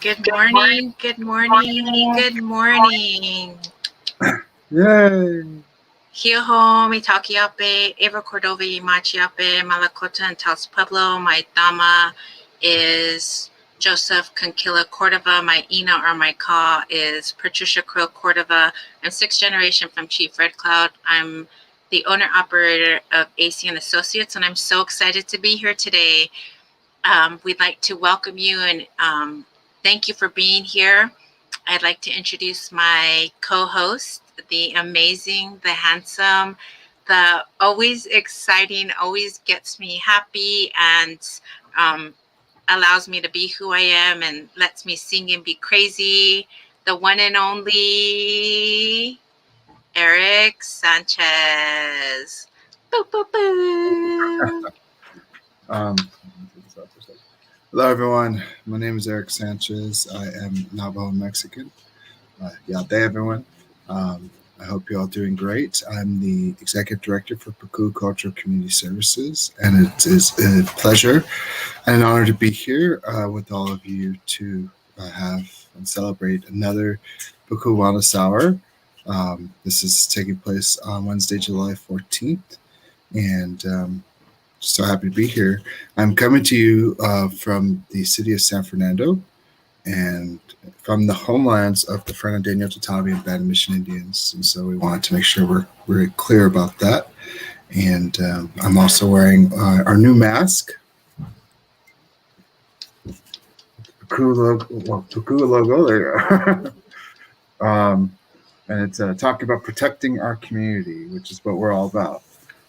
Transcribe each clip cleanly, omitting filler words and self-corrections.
Good morning, good morning, good morning. Yay! Hioho, Mitakiape, Eva Cordova, Machiape, Malakota, and Taos Pueblo. My Dama is Joseph Conquilla Cordova. My Ina or my Ka is Patricia Crow Cordova. I'm sixth generation from Chief Red Cloud. I'm the owner-operator of AC and Associates, and I'm so excited to be here today. We'd like to welcome you and thank you for being here. I'd like to introduce my co-host, the amazing, the handsome, the always exciting, always gets me happy and allows me to be who I am and lets me sing and be crazy, the one and only Eric Sanchez. Boo, boo, boo. Hello, everyone. My name is Eric Sanchez. I am Navajo Mexican. Yade, everyone. I hope you're all doing great. I'm the Executive Director for Pukuu Cultural Community Services, and it is a pleasure and an honor to be here with all of you to have and celebrate another Pukuu Wellness Hour. This is taking place on Wednesday, July 14th, and so happy to be here. I'm coming to you from the city of San Fernando and from the homelands of the Fernandino, Tatami, and Band Mission Indians. And so we wanted to make sure we're clear about that. And I'm also wearing our new mask. Pukuu logo there. And it's talking about protecting our community, which is what we're all about.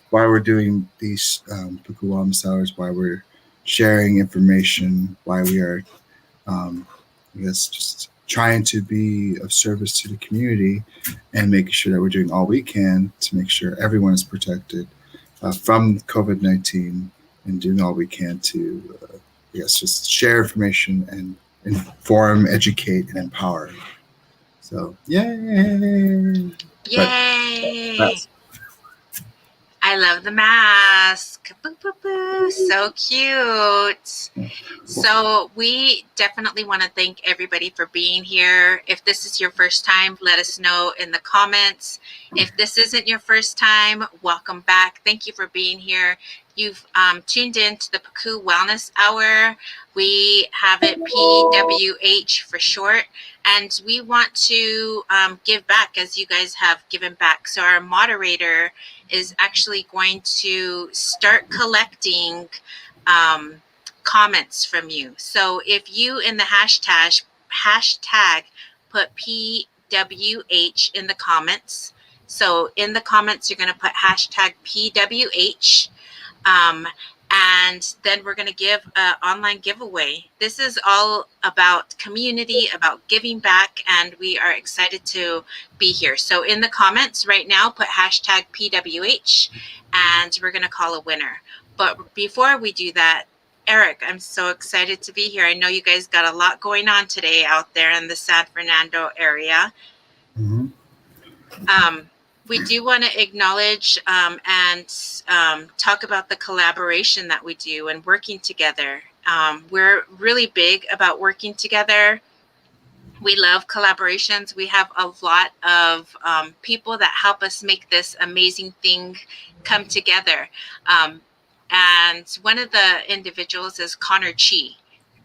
Why we're doing these Pukuu Wellness Hours, why we're sharing information, why we are, just trying to be of service to the community and making sure that we're doing all we can to make sure everyone is protected from COVID-19 and doing all we can to, just share information and inform, educate, and empower. So, yay! Yay! I love the mask. Boo, boo, boo. So cute. So we definitely want to thank everybody for being here. If this is your first time, let us know in the comments. If this isn't your first time, welcome back. Thank you for being here. You've tuned in to the Pukuu Wellness Hour. We have it PWH for short. And we want to give back as you guys have given back. So our moderator is actually going to start collecting comments from you. So if you in the hashtag put PWH in the comments. So in the comments, you're going to put hashtag PWH. And then we're going to give an online giveaway. This is all about community, about giving back, and we are excited to be here. So in the comments right now, put hashtag PWH, and we're going to call a winner. But before we do that, Eric, I'm so excited to be here. I know you guys got a lot going on today out there in the San Fernando area. Mm-hmm. We do want to acknowledge and talk about the collaboration that we do and working together. We're really big about working together. We love collaborations. We have a lot of people that help us make this amazing thing come together. And one of the individuals is Connor Chi.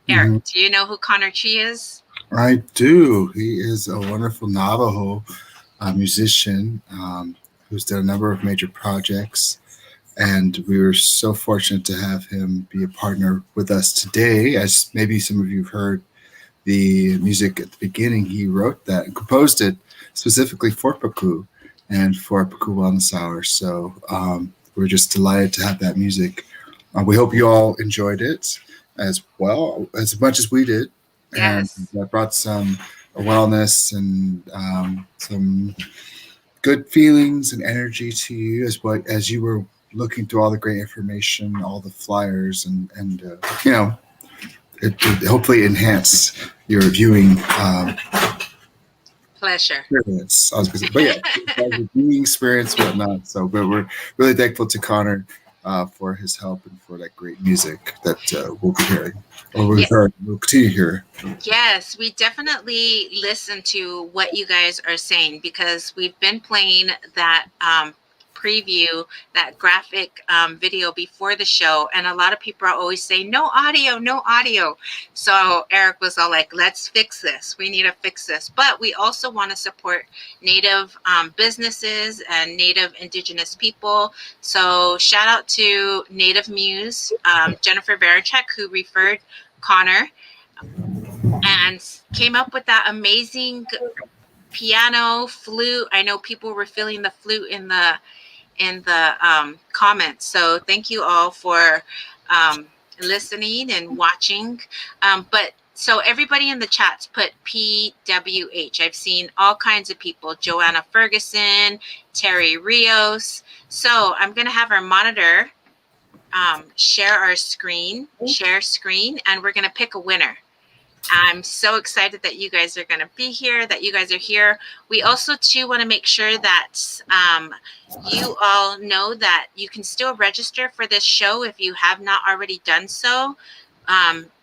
Eric, Mm-hmm. do you know who Connor Chi is? I do. He is a wonderful Navajo musician who's done a number of major projects, and we were so fortunate to have him be a partner with us today. As maybe some of you have heard the music at the beginning, he wrote that and composed it specifically for Pukuu and for Pukuu Wellness Hour. So we're just delighted to have that music. We hope you all enjoyed it as well, as much as we did. Yes. And that brought some wellness and some good feelings and energy to you as you were looking through all the great information, all the flyers, and it hopefully enhanced your viewing pleasure. experience. I was going to say, but yeah, viewing experience, whatnot. So, but we're really thankful to Connor for his help and for that great music that we'll be hearing, or we'll continue to hear. Yes, we definitely listen to what you guys are saying, because we've been playing that preview, that graphic video before the show, and a lot of people are always saying no audio, no audio. So Eric was all like, let's fix this, we need to fix this. But we also want to support Native businesses and Native Indigenous people. So shout out to Native Muse, Jennifer Verachek, who referred Connor and came up with that amazing piano, flute. I know people were feeling the flute in the comments. So thank you all for listening and watching. But so everybody in the chats put PWH. I've seen all kinds of people: Joanna Ferguson, Terry Rios. So I'm going to have our monitor share screen, and we're going to pick a winner. I'm so excited that you guys are going to be here, that you guys are here. We also, too, want to make sure that you all know that you can still register for this show if you have not already done so.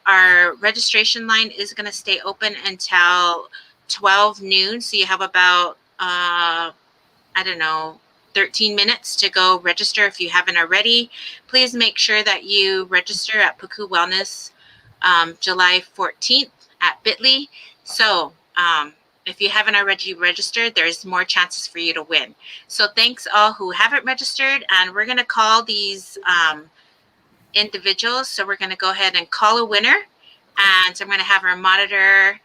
Our registration line is going to stay open until 12 noon. So you have about, 13 minutes to go register if you haven't already. Please make sure that you register at Pukuu Wellness July 14th at Bitly. So if you haven't already registered, there's more chances for you to win. So thanks all who haven't registered, and we're going to call these individuals. So we're going to go ahead and call a winner, and so I'm going to have our monitor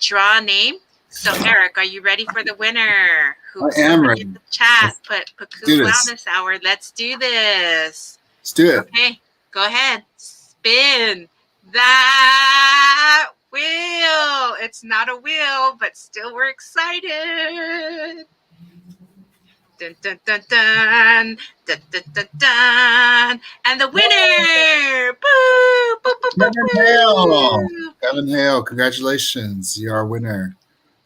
draw a name. So Eric, are you ready for the winner? I am ready. In the chat, put Pukuu Wellness Hour. Let's do this. Let's do it. Okay, go ahead. Spin that wheel. It's not a wheel, but still we're excited. Dun, dun, dun, dun, dun, dun, dun, dun. And the winner! Boo, boo, boo, boo, Kevin Hale. Kevin Hale, congratulations. You're our winner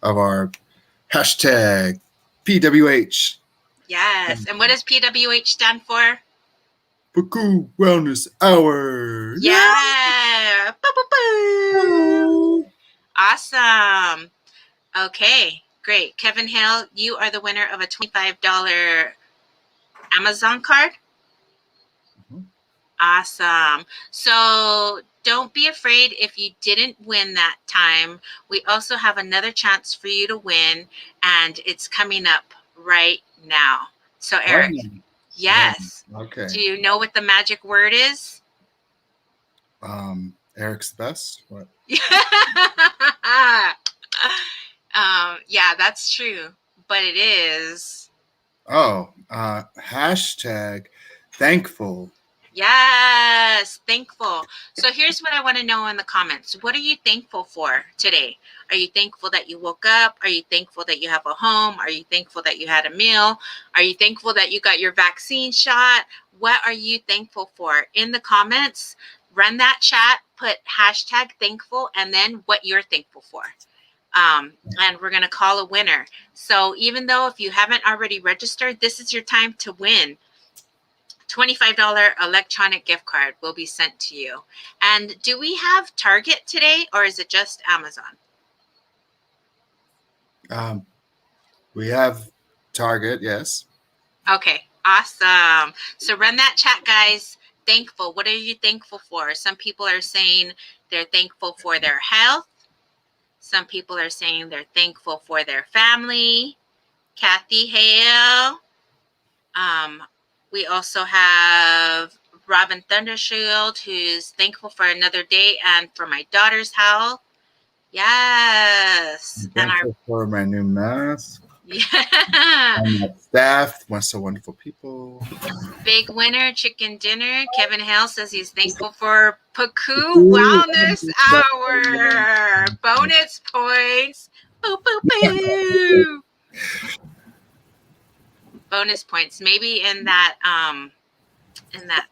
of our hashtag PWH. Yes. And what does PWH stand for? Pukuu Wellness Hour. Yeah. Boo, boo, boo. Awesome. Okay, great. Kevin Hale, you are the winner of a $25 Amazon card. Mm-hmm. Awesome. So don't be afraid if you didn't win that time. We also have another chance for you to win, and it's coming up right now. So Eric, yes. Okay. Do you know what the magic word is? Eric's the best. What? Yeah, that's true, but it is. Oh, hashtag thankful. Yes, thankful. So here's what I want to know in the comments. What are you thankful for today? Are you thankful that you woke up? Are you thankful that you have a home? Are you thankful that you had a meal? Are you thankful that you got your vaccine shot? What are you thankful for? In the comments, run that chat, put hashtag thankful, and then what you're thankful for. And we're going to call a winner. So even though if you haven't already registered, this is your time to win. $25 electronic gift card will be sent to you. And do we have Target today, or is it just Amazon? We have Target, yes. Okay, awesome. So run that chat, guys. Thankful. What are you thankful for? Some people are saying they're thankful for their health. Some people are saying they're thankful for their family. Kathy Hale. We also have Robin Thundershield, who's thankful for another day and for my daughter's health. Yes. I'm thankful for my new mask. Yeah. And my staff, so wonderful people. Big winner, chicken dinner. Kevin Hale says he's thankful for Pukuu Wellness Hour. Bonus points. Boo, boo, boo. Bonus points. Maybe in that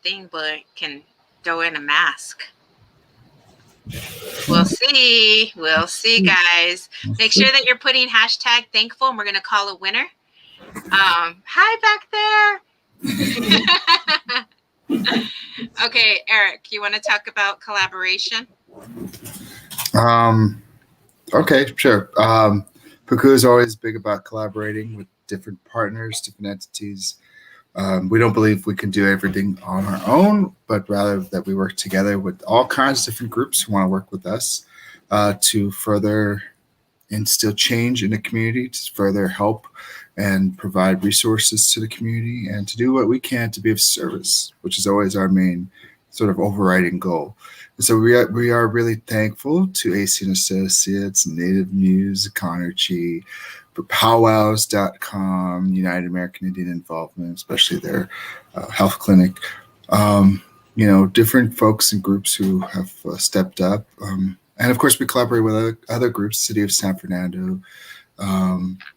thing, but can throw in a mask. We'll see. We'll see, guys. Make sure that you're putting hashtag thankful, and we're going to call a winner. Hi back there. Okay, Eric, you want to talk about collaboration? Okay, sure. Pukuu is always big about collaborating with different partners, different entities. We don't believe we can do everything on our own, but rather that we work together with all kinds of different groups who want to work with us to further instill change in the community, to further help and provide resources to the community, and to do what we can to be of service, which is always our main sort of overriding goal. And so we are really thankful to AC and Associates, Native Muse, Conergy, for powwows.com, United American Indian Involvement, especially their health clinic. Different folks and groups who have stepped up. And of course, we collaborate with other groups, City of San Fernando,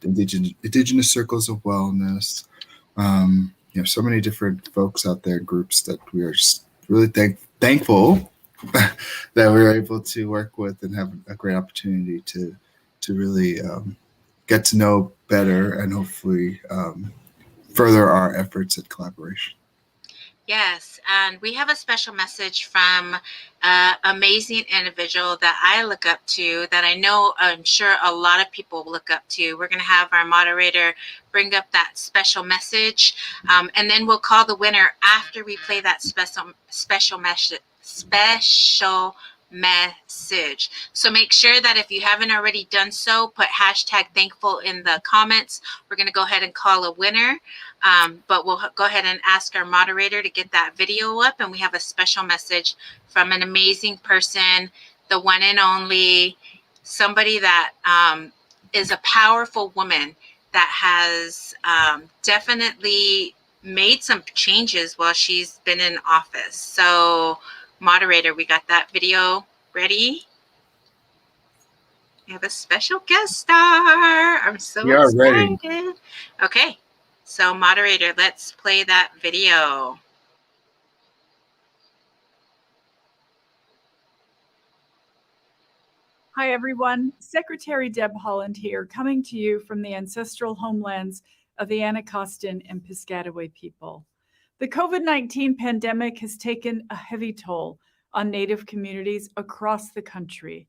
Indigenous Circles of Wellness. So many different folks out there, groups that we are just really thankful that we're able to work with and have a great opportunity to really get to know better and hopefully further our efforts at collaboration. Yes, and we have a special message from an amazing individual that I look up to, that I know I'm sure a lot of people look up to. We're going to have our moderator bring up that special message, and then we'll call the winner after we play that special message. So make sure that if you haven't already done so, put hashtag thankful in the comments. We're going to go ahead and call a winner. But we'll go ahead and ask our moderator to get that video up, and we have a special message from an amazing person, the one and only, somebody that is a powerful woman that has definitely made some changes while she's been in office. So, moderator, we got that video ready. We have a special guest star. I'm so excited. Ready. Okay. So, moderator, let's play that video. Hi, everyone. Secretary Deb Haaland here, coming to you from the ancestral homelands of the Anacostan and Piscataway people. The COVID-19 pandemic has taken a heavy toll on Native communities across the country.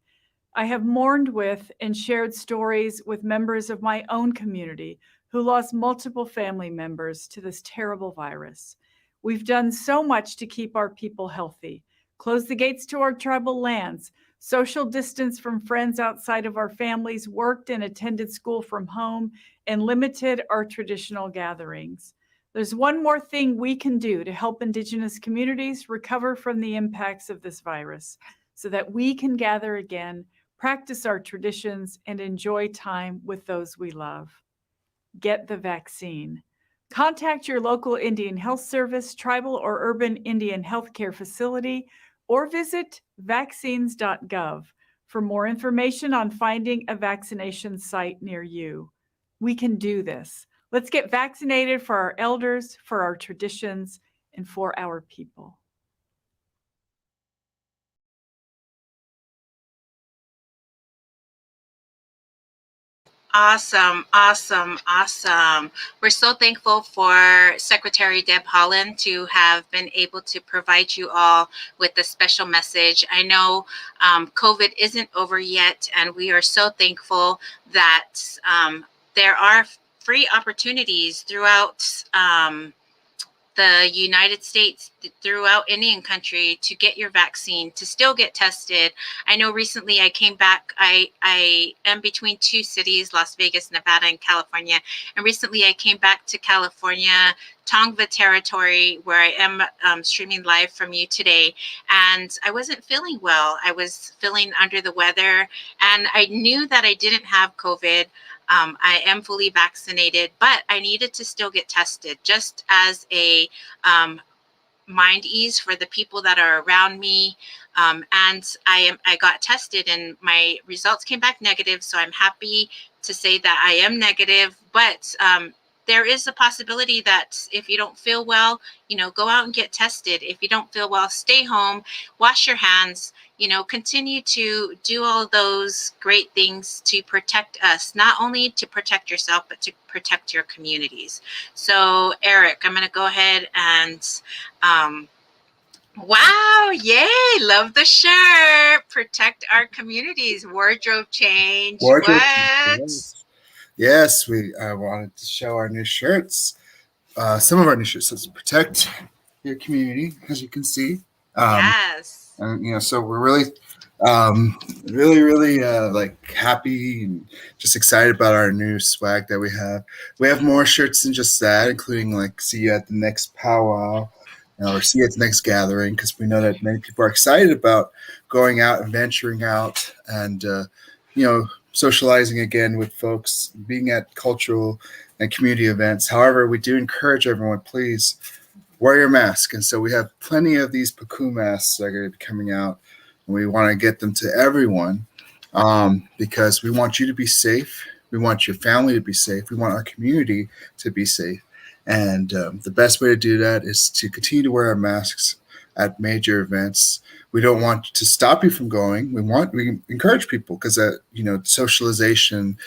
I have mourned with and shared stories with members of my own community who lost multiple family members to this terrible virus. We've done so much to keep our people healthy, close the gates to our tribal lands, social distance from friends outside of our families, worked and attended school from home, and limited our traditional gatherings. There's one more thing we can do to help Indigenous communities recover from the impacts of this virus so that we can gather again, practice our traditions, and enjoy time with those we love. Get the vaccine. Contact your local Indian Health Service, tribal or urban Indian healthcare facility, or visit vaccines.gov for more information on finding a vaccination site near you. We can do this. Let's get vaccinated for our elders, for our traditions, and for our people. Awesome, awesome, awesome. We're so thankful for Secretary Deb Haaland to have been able to provide you all with a special message. I know COVID isn't over yet, and we are so thankful that there are free opportunities throughout the United States, throughout Indian country, to get your vaccine, to still get tested. I know recently I came back, I am between two cities, Las Vegas, Nevada, and California. And recently I came back to California, Tongva territory, where I am streaming live from you today. And I wasn't feeling well. I was feeling under the weather, and I knew that I didn't have COVID. I am fully vaccinated, but I needed to still get tested just as a mind ease for the people that are around me. And I got tested, and my results came back negative. So I'm happy to say that I am negative, but there is a possibility that if you don't feel well, go out and get tested. If you don't feel well, stay home, wash your hands, continue to do all those great things to protect us, not only to protect yourself, but to protect your communities. So, Eric, I'm going to go ahead and Wow, yay, love the shirt. Protect our communities. Wardrobe change. Wardrobe. What? Yes, I wanted to show our new shirts. Some of our new shirts says protect your community, as you can see. Um, Yes. and so we're really like happy and just excited about our new swag that we have. We have more shirts than just that, including like see you at the next powwow, or see you at the next gathering, because we know that many people are excited about going out and venturing out and socializing again with folks, being at cultural and community events. However, we do encourage everyone, please wear your mask. And so we have plenty of these Pukuu masks that are going to be coming out, and we want to get them to everyone, because we want you to be safe. We want your family to be safe. We want our community to be safe. And the best way to do that is to continue to wear our masks at major events. We don't want to stop you from going. We encourage people, because socialization,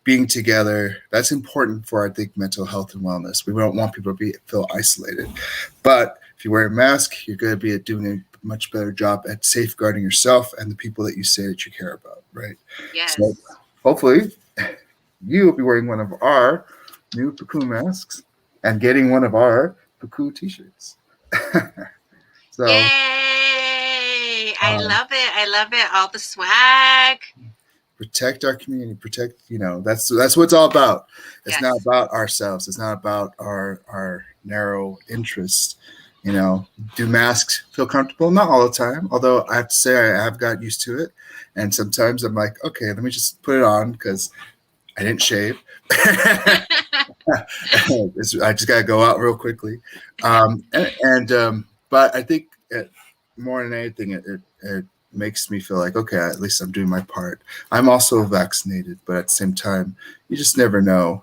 being together, that's important for, I think, mental health and wellness. We don't want people to feel isolated. But if you wear a mask, you're going to be doing a much better job at safeguarding yourself and the people that you say that you care about, right? Yes. So hopefully you will be wearing one of our new Pukuu masks and getting one of our Pukuu t-shirts. So Yay! I love it. I love it. All the swag. protect our community. Protect, that's what it's all about. It's Yes. not about ourselves. It's not about our narrow interest. Do masks feel comfortable? Not all the time. Although I have to say I have got used to it, and sometimes I'm like, okay, let me just put it on because I didn't shave. I just gotta go out real quickly. But I think more than anything, it makes me feel like, okay, at least I'm doing my part. I'm also vaccinated, but at the same time, you just never know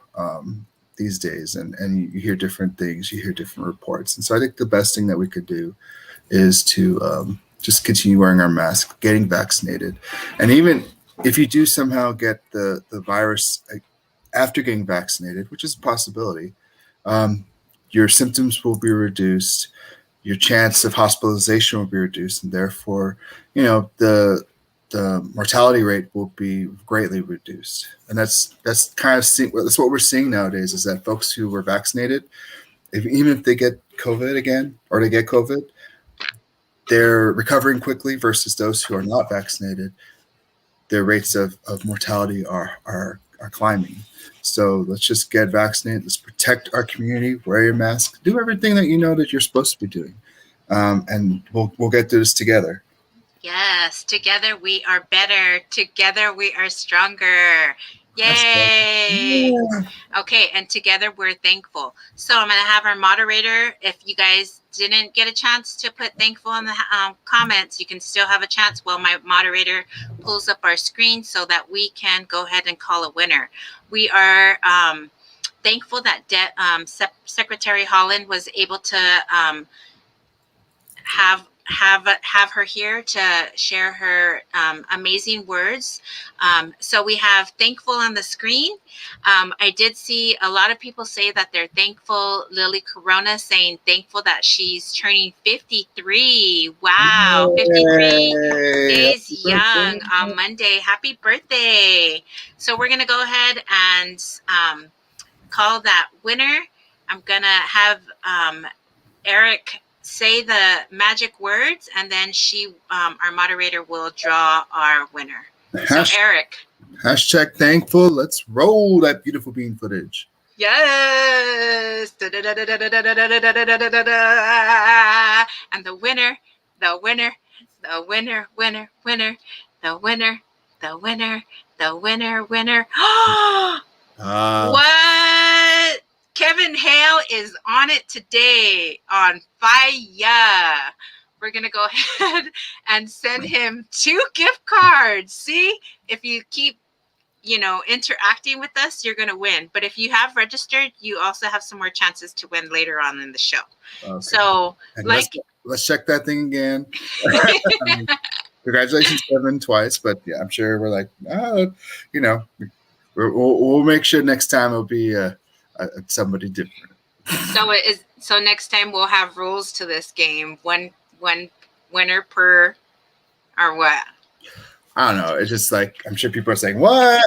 these days, and you hear different things, you hear different reports. And so I think the best thing that we could do is to just continue wearing our mask, getting vaccinated. And even if you do somehow get the virus after getting vaccinated, which is a possibility, your symptoms will be reduced, your chance of hospitalization will be reduced, and therefore, the mortality rate will be greatly reduced. And that's what we're seeing nowadays, is that folks who were vaccinated, even if they get COVID again, or they get COVID, they're recovering quickly, versus those who are not vaccinated, their rates of mortality are climbing. So let's just get vaccinated. Let's protect our community. Wear your mask. Do everything that you know that you're supposed to be doing, and we'll get through this together. Yes, together we are better. Together we are stronger. Yay! Yeah. Okay, and together we're thankful. So I'm going to have our moderator. If you guys didn't get a chance to put thankful in the comments, you can still have a chance while my moderator pulls up our screen so that we can go ahead and call a winner. We are thankful that Secretary Holland was able to have her here to share her amazing words. So we have thankful on the screen. I did see a lot of people say that they're thankful. Lily Corona saying thankful that she's turning 53. Wow, 53 days young on Monday. Happy birthday. So we're going to go ahead and call that winner. I'm going to have Eric say the magic words, and then our moderator will draw our winner. So Eric. Hashtag thankful. Let's roll that beautiful bean footage. Yes. And the winner, the winner, the winner, winner, winner, the winner, the winner, the winner, winner. What? Kevin Hale is on it today, on fire. We're going to go ahead and send him 2 gift cards. See, if you keep, interacting with us, you're going to win. But if you have registered, you also have some more chances to win later on in the show. Okay. So, let's check that thing again. Congratulations, Kevin, twice. But yeah, I'm sure we're like, we'll make sure next time it'll be somebody different. So next time we'll have rules to this game. One one winner per, or what? I don't know. It's just like, I'm sure people are saying, what?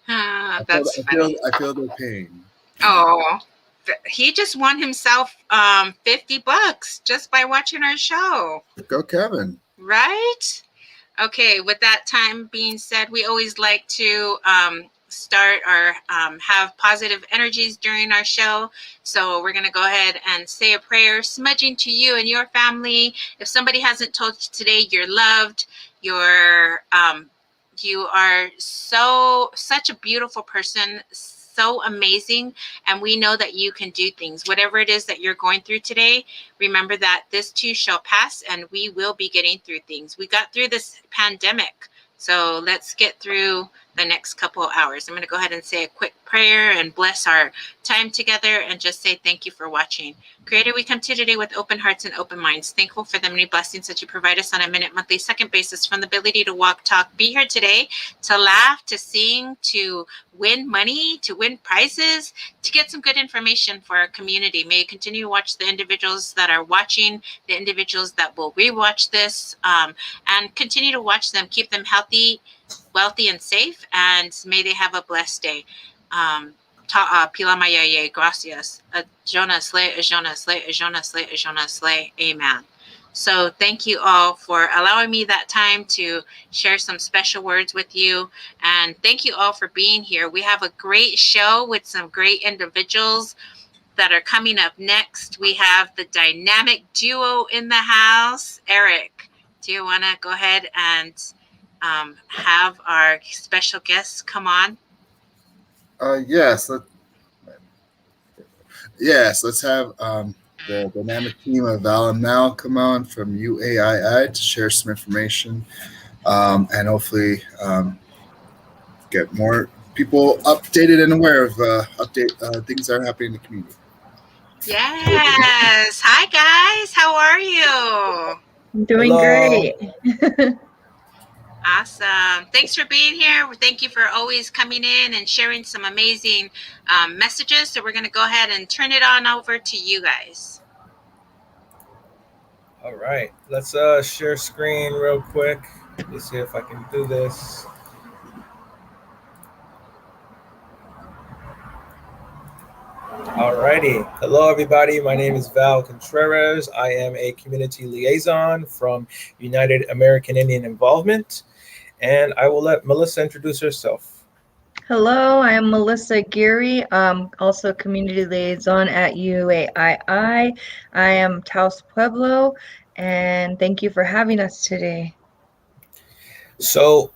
That's funny. I feel their pain. Oh, he just won himself $50 just by watching our show. Go, Kevin. Right? Okay, with that time being said, we always like to start or have positive energies during our show. So we're going to go ahead and say a prayer, smudging to you and your family. If somebody hasn't told you today you're loved, you are such a beautiful person, so amazing, and we know that you can do things. Whatever it is that you're going through today, remember that this too shall pass, and we will be getting through things. We got through this pandemic, so let's get through the next couple of hours. I'm going to go ahead and say a quick prayer and bless our time together and just say thank you for watching. Creator, we come to you today with open hearts and open minds, thankful for the many blessings that you provide us on a minute, monthly, second basis, from the ability to walk, talk, be here today, to laugh, to sing, to win money, to win prizes, to get some good information for our community. May you continue to watch the individuals that are watching, the individuals that will rewatch this, and continue to watch them, keep them healthy, wealthy, and safe, and may they have a blessed day. Pila Mayaye, gracias. Jonas, lay, Jonas, lay, Jonas, lay, Jonas, lay. Amen. So thank you all for allowing me that time to share some special words with you. And thank you all for being here. We have a great show with some great individuals that are coming up next. We have the dynamic duo in the house. Eric, do you want to go ahead and have our special guests come on? Yes. Let's have the dynamic team of Val and Mal come on from UAII to share some information and hopefully get more people updated and aware of things that are happening in the community. Yes. Hi, guys. How are you? I'm doing great. Awesome. Thanks for being here. Thank you for always coming in and sharing some amazing messages. So we're going to go ahead and turn it on over to you guys. All right. Let's share screen real quick. Let's see if I can do this. Alrighty. Hello, everybody. My name is Val Contreras. I am a community liaison from United American Indian Involvement, and I will let Melissa introduce herself. Hello, I am Melissa Geary, also community liaison at UAII. I am Taos Pueblo, and thank you for having us today. So,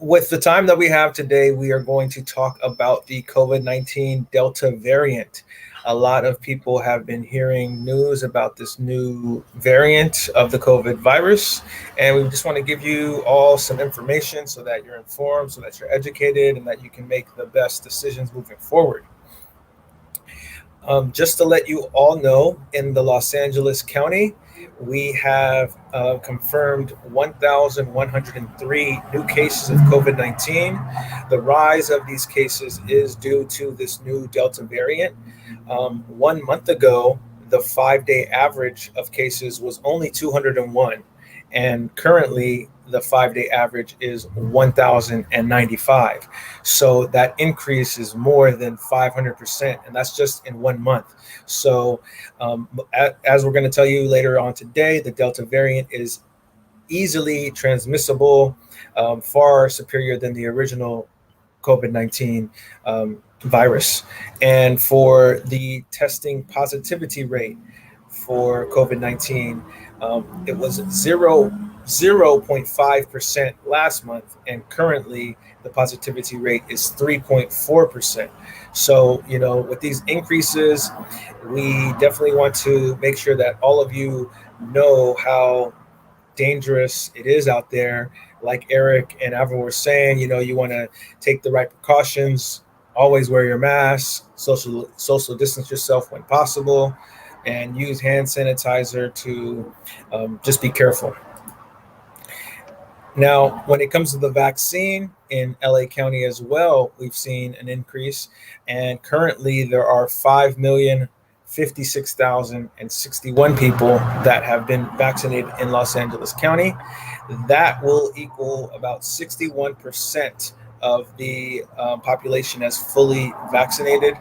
with the time that we have today, we are going to talk about the COVID-19 Delta variant. A lot of people have been hearing news about this new variant of the COVID virus, and we just want to give you all some information so that you're informed, so that you're educated, and that you can make the best decisions moving forward. Just to let you all know, in the Los Angeles County, we have confirmed 1,103 new cases of COVID-19. The rise of these cases is due to this new Delta variant. 1 month ago, the 5-day average of cases was only 201. And currently, the 5-day average is 1,095. So that increase is more than 500%, and that's just in 1 month. So as we're going to tell you later on today, the Delta variant is easily transmissible, far superior than the original COVID-19 virus. And for the testing positivity rate for COVID-19, it was 0.5% last month, and currently the positivity rate is 3.4%. So, with these increases, we definitely want to make sure that all of you know how dangerous it is out there. Like Eric and Avon were saying, you want to take the right precautions, always wear your mask, social distance yourself when possible, and use hand sanitizer to just be careful. Now, when it comes to the vaccine in LA County as well, we've seen an increase, and currently there are 5,000,000 56,061 people that have been vaccinated in Los Angeles County. That will equal about 61% of the population as fully vaccinated.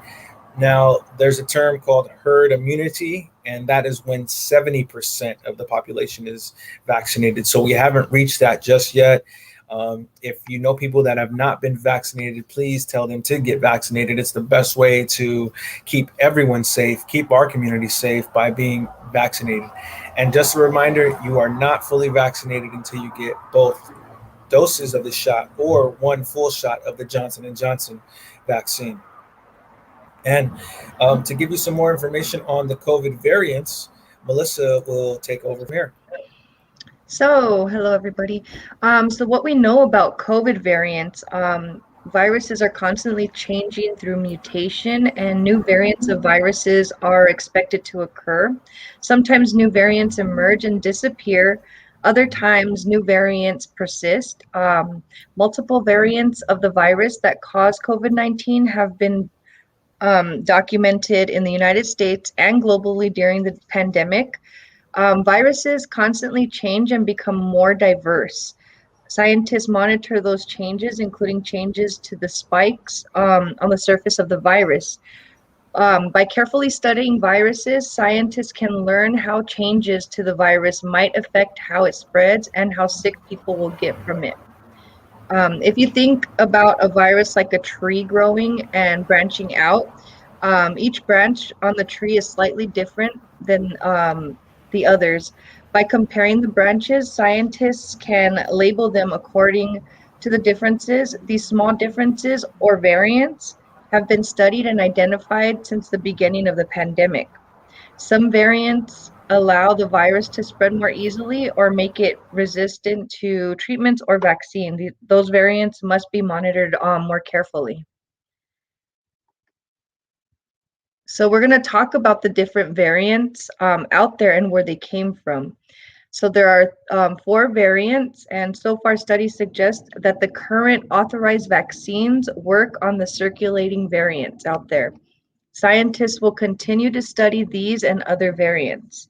Now, there's a term called herd immunity, and that is when 70% of the population is vaccinated. So we haven't reached that just yet. If you know people that have not been vaccinated, please tell them to get vaccinated. It's the best way to keep everyone safe, keep our community safe by being vaccinated. And just a reminder, you are not fully vaccinated until you get both doses of the shot or one full shot of the Johnson & Johnson vaccine. And to give you some more information on the COVID variants, Melissa will take over from here. So, hello everybody. So what we know about COVID variants, viruses are constantly changing through mutation, and new variants of viruses are expected to occur. Sometimes new variants emerge and disappear. Other times, new variants persist. Multiple variants of the virus that cause COVID-19 have been documented in the United States and globally during the pandemic. Viruses constantly change and become more diverse. Scientists monitor those changes, including changes to the spikes on the surface of the virus. By carefully studying viruses, scientists can learn how changes to the virus might affect how it spreads and how sick people will get from it. If you think about a virus like a tree growing and branching out, each branch on the tree is slightly different than the others. By comparing the branches, scientists can label them according to the differences. These small differences or variants have been studied and identified since the beginning of the pandemic. Some variants allow the virus to spread more easily or make it resistant to treatments or vaccine. Those variants must be monitored more carefully. So we're going to talk about the different variants out there and where they came from. So there are 4 variants, and so far studies suggest that the current authorized vaccines work on the circulating variants out there. Scientists will continue to study these and other variants.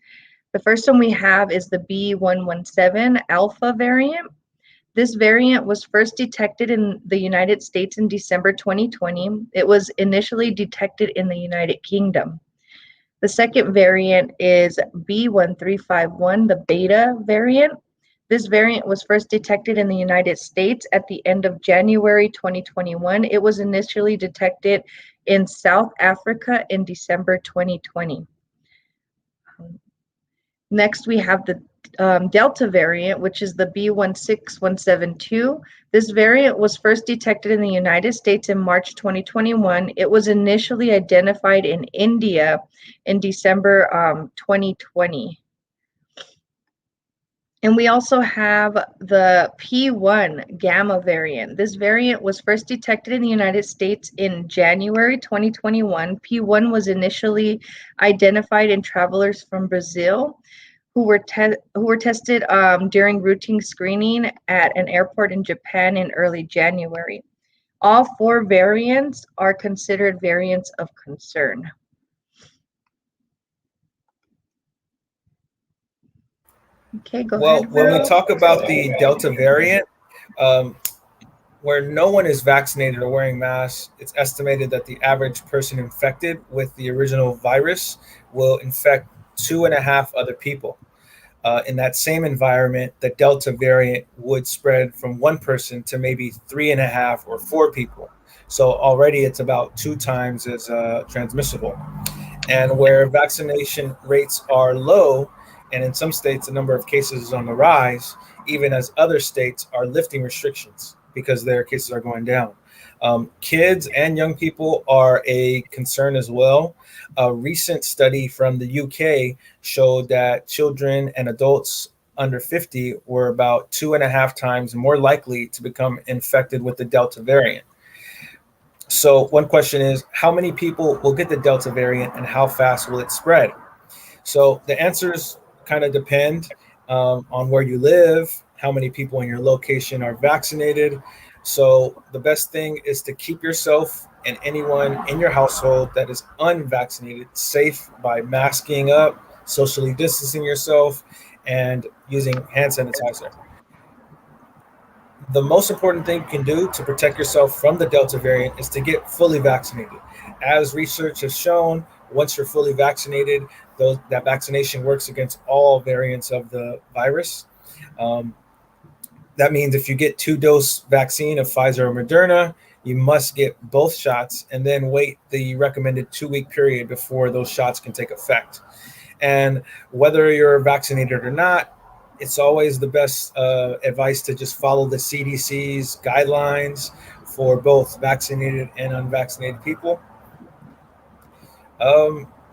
The first one we have is the B.1.1.7 alpha variant. This variant was first detected in the United States in December 2020. It was initially detected in the United Kingdom. The second variant is B.1.351, the beta variant. This variant was first detected in the United States at the end of January 2021. It was initially detected in South Africa in December 2020. Next, we have the Delta variant, which is the B.1.6.1.7.2. This variant was first detected in the United States in March 2021. It was initially identified in India in December 2020. And we also have the P1 gamma variant. This variant was first detected in the United States in January 2021. P1 was initially identified in travelers from Brazil who were tested during routine screening at an airport in Japan in early January. All 4 variants are considered variants of concern. Okay, go Well, ahead. when we Will. talk about the Delta variant, where no one is vaccinated or wearing masks, it's estimated that the average person infected with the original virus will infect 2.5 other people. In that same environment, the Delta variant would spread from 1 person to maybe 3.5 or 4 people. So already it's about 2 times as transmissible. And where vaccination rates are low, and in some states the number of cases is on the rise, even as other states are lifting restrictions because their cases are going down. Kids and young people are a concern as well. A recent study from the UK showed that children and adults under 50 were about 2.5 times more likely to become infected with the Delta variant. So one question is, how many people will get the Delta variant and how fast will it spread? So the answers kind of depend on where you live, how many people in your location are vaccinated. So the best thing is to keep yourself and anyone in your household that is unvaccinated safe by masking up, socially distancing yourself, and using hand sanitizer. The most important thing you can do to protect yourself from the Delta variant is to get fully vaccinated. As research has shown, once you're fully vaccinated, that vaccination works against all variants of the virus. Um, that means if you get 2-dose vaccine of Pfizer or Moderna, you must get both shots and then wait the recommended 2-week period before those shots can take effect. And whether you're vaccinated or not, it's always the best advice to just follow the CDC's guidelines for both vaccinated and unvaccinated people.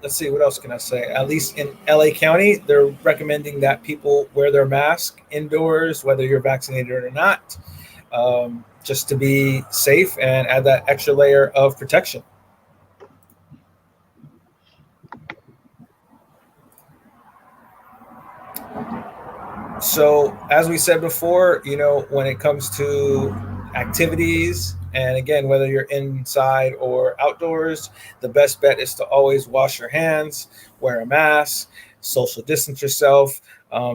Let's see, what else can I say? At least in LA County, they're recommending that people wear their mask indoors, whether you're vaccinated or not, just to be safe and add that extra layer of protection. So, as we said before, when it comes to activities, and again, whether you're inside or outdoors, the best bet is to always wash your hands, wear a mask, social distance yourself.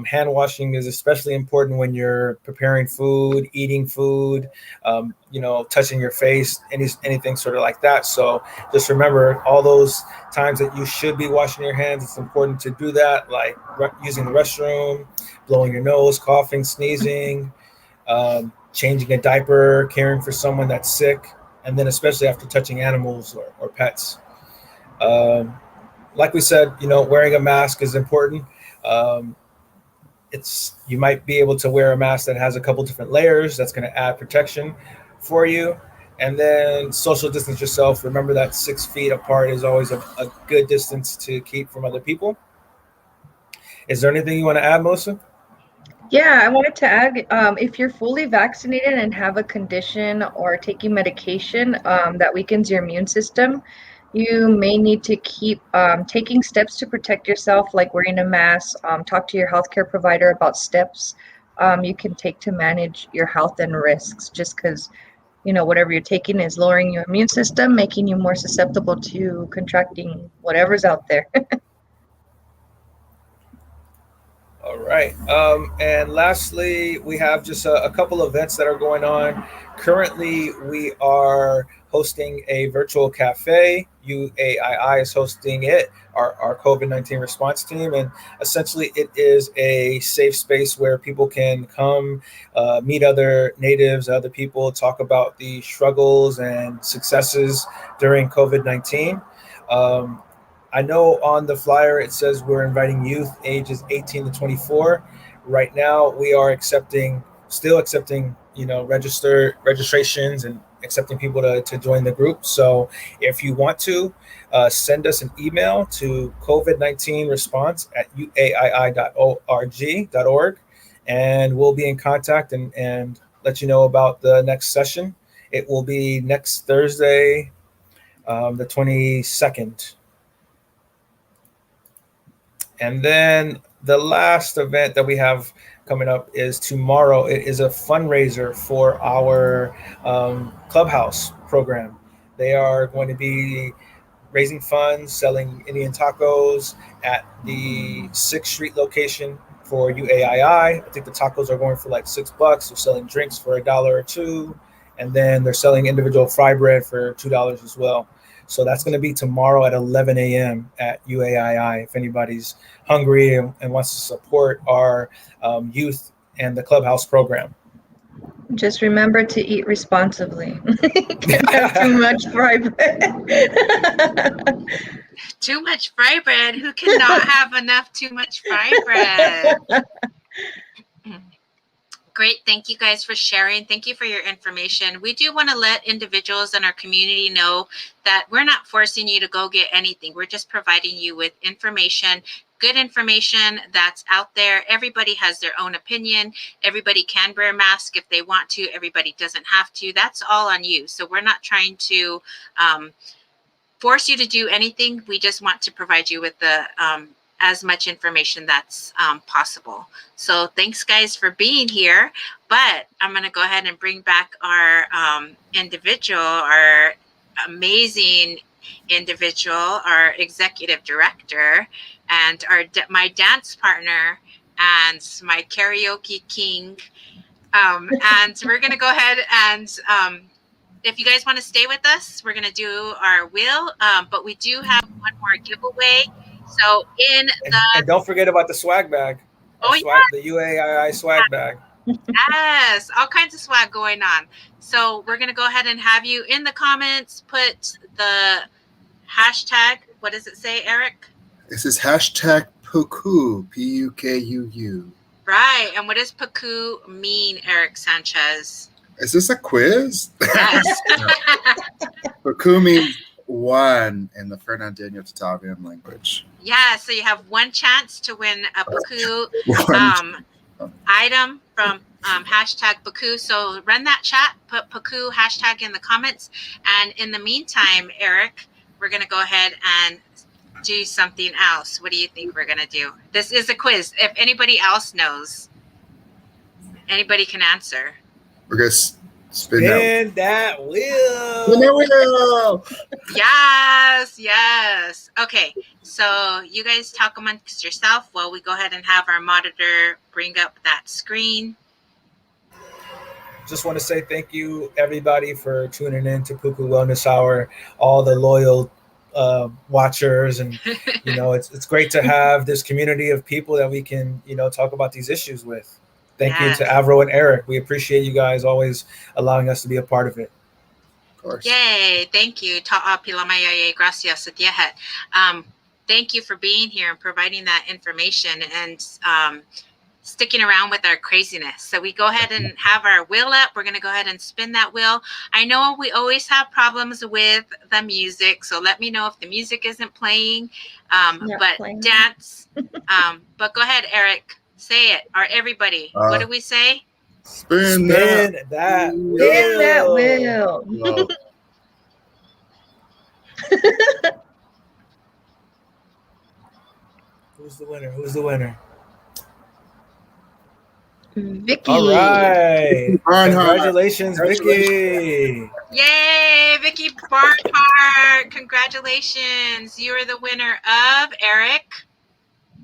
Hand washing is especially important when you're preparing food, eating food, touching your face, anything sort of like that. So just remember all those times that you should be washing your hands. It's important to do that, like using the restroom, blowing your nose, coughing, sneezing, changing a diaper, caring for someone that's sick, and then especially after touching animals or pets. Like we said, wearing a mask is important. You might be able to wear a mask that has a couple different layers. That's going to add protection for you. And then social distance yourself. Remember that 6 feet apart is always a good distance to keep from other people. Is there anything you want to add, Melissa? Yeah, I wanted to add, if you're fully vaccinated and have a condition or taking medication that weakens your immune system, you may need to keep taking steps to protect yourself, like wearing a mask. Talk to your healthcare provider about steps you can take to manage your health and risks, just because, whatever you're taking is lowering your immune system, making you more susceptible to contracting whatever's out there. All right. And lastly, we have just a couple events that are going on. Currently, we are hosting a virtual cafe. UAII is hosting it, our COVID-19 response team. And essentially, it is a safe space where people can come, meet other natives, other people, talk about the struggles and successes during COVID-19. I know on the flyer it says we're inviting youth ages 18 to 24. Right now we are still accepting, registrations and accepting people to join the group. So if you want to, send us an email to covid19response@uaii.org, and we'll be in contact and let you know about the next session. It will be next Thursday, the 22nd. And then the last event that we have coming up is tomorrow. It is a fundraiser for our clubhouse program. They are going to be raising funds, selling Indian tacos at the 6th Street location for UAII. I think the tacos are going for like $6. They're selling drinks for $1 or $2. And then they're selling individual fry bread for $2 as well. So that's going to be tomorrow at 11 a.m. at UAII. If anybody's hungry and wants to support our youth and the clubhouse program. Just remember to eat responsibly. Can't have too much fry bread. Too much fry bread? Who cannot have enough too much fry bread? Great. Thank you guys for sharing. Thank you for your information. We do want to let individuals in our community know that we're not forcing you to go get anything. We're just providing you with information, good information that's out there. Everybody has their own opinion. Everybody can wear a mask if they want to. Everybody doesn't have to. That's all on you. So we're not trying to force you to do anything. We just want to provide you with the as much information that's possible. So thanks guys for being here, but I'm going to go ahead and bring back our individual, our amazing individual, our executive director, and my dance partner, and my karaoke king. And we're going to go ahead and if you guys want to stay with us, we're going to do our wheel. But we do have one more giveaway. So and don't forget about the swag bag. The UAII swag bag. Yes, all kinds of swag going on. So we're going to go ahead and have you in the comments put the hashtag. What does it say, Eric? It says hashtag Pukuu, Pukuu. Right. And what does Pukuu mean, Eric Sanchez? Is this a quiz? Yes. Pukuu means one in the Fernandino Tatavian language. Yeah, so you have one chance to win a Pukuu item from hashtag Pukuu. So run that chat, put Pukuu hashtag in the comments. And in the meantime, Eric, we're going to go ahead and do something else. What do you think we're going to do? This is a quiz. If anybody else knows, anybody can answer. We're going to spin that wheel. Spin that wheel. Yes. Okay, so you guys talk amongst yourself while we go ahead and have our monitor bring up that screen. Just want to say thank you, everybody, for tuning in to Pukuu Wellness Hour, all the loyal watchers. And, it's great to have this community of people that we can, talk about these issues with. Thank you to Avro and Eric. We appreciate you guys always allowing us to be a part of it. Of course. Yay. Thank you. Gracias. Thank you for being here and providing that information and sticking around with our craziness. So we go ahead and have our wheel up. We're going to go ahead and spin that wheel. I know we always have problems with the music, so let me know if the music isn't playing. Dance. But go ahead, Eric. Say it, or everybody. What do we say? Spin that wheel. Spin that wheel. Who's the winner? Vicky. All right. Congratulations, Vicky. Yay, Vicky Barnhart. Congratulations. You are the winner of, Eric,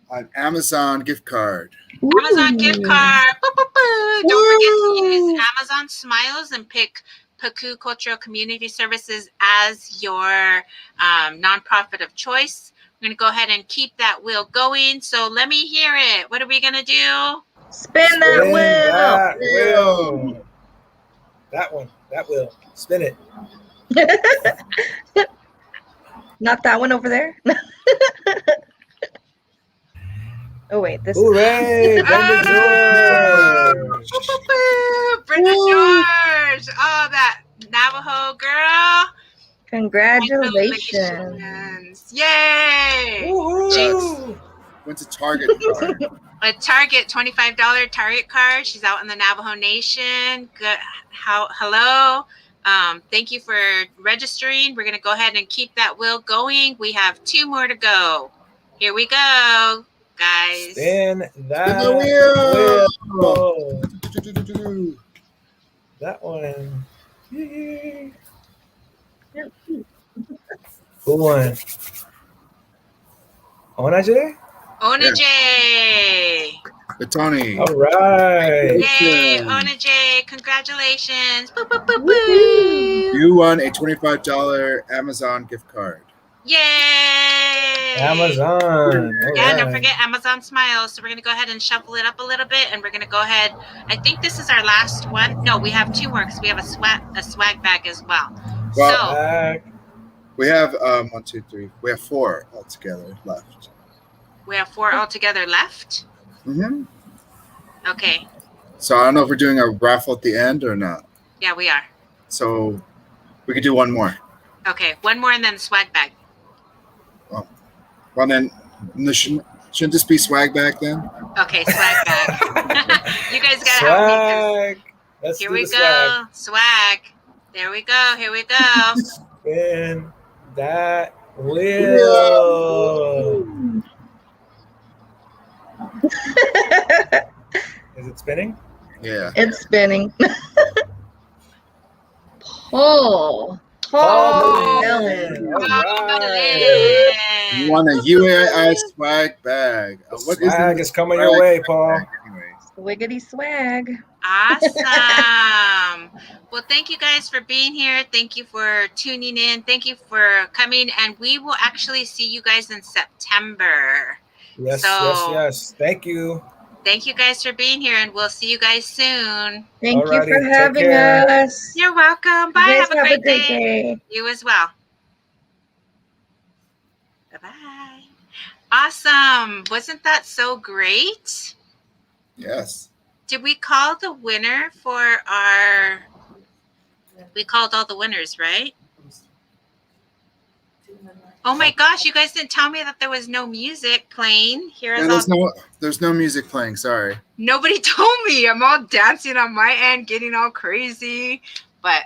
an Amazon gift card. Amazon gift card. Boop, boop, boop. Don't forget to use Amazon Smiles and pick Pukuu Cultural Community Services as your nonprofit of choice. We're going to go ahead and keep that wheel going. So let me hear it. What are we going to do? Spin that wheel. That one. That wheel. Spin it. Not that one over there. Oh, wait. This. Hooray! Brenda George. Brenda George. Oh, that Navajo girl. Congratulations. Yay. Woohoo. Went to Target card. A Target $25 Target card. She's out in the Navajo Nation. Good. Hello. Thank you for registering. We're going to go ahead and keep that wheel going. We have 2 more to go. Here we go, guys. Spin that wheel. That one. Yay. Who won? Onaje? Onaje. Tony. All right. Yay, Onaje. Congratulations. Boop, boop, boop, boop. You won a $25 Amazon gift card. Yay. Amazon. Don't forget Amazon Smiles. So we're going to go ahead and shuffle it up a little bit. And we're going to go ahead. I think this is our last one. No, we have 2 more because we have a swag bag as well. We have 1, 2, 3. We have 4 altogether left. We have 4 altogether left? Mm-hmm. Okay. So I don't know if we're doing a raffle at the end or not. Yeah, we are. So we could do 1 more. Okay, 1 more and then swag bag. Well, then shouldn't this be swag bag then? Okay, swag bag. You guys got to help me. Here we go. Swag. There we go. Here we go. Spin that wheel. Is it spinning? Yeah. It's spinning. Pull. Paul Oh, Mellon. All right. You Colin. want a UAI swag bag. What is in Swag the is coming swag your way, bag, Paul. anyways? Swiggity swag. Awesome. Well, thank you guys for being here. Thank you for tuning in. Thank you for coming. And we will actually see you guys in September. Yes, So yes. Thank you. thank you guys for being here, and we'll see you guys soon. Thank you for Alrighty, take having care. us. You're welcome. You Bye. guys Have a great day. day. You as well. Bye-bye. Awesome. Wasn't that so great? Yes. Did we call the winner for our... We called all the winners, right? Oh my gosh, you guys didn't tell me that there was no music playing. Here Yeah, is all... there's no music playing. Sorry. Nobody told me. I'm all dancing on my end, getting all crazy. But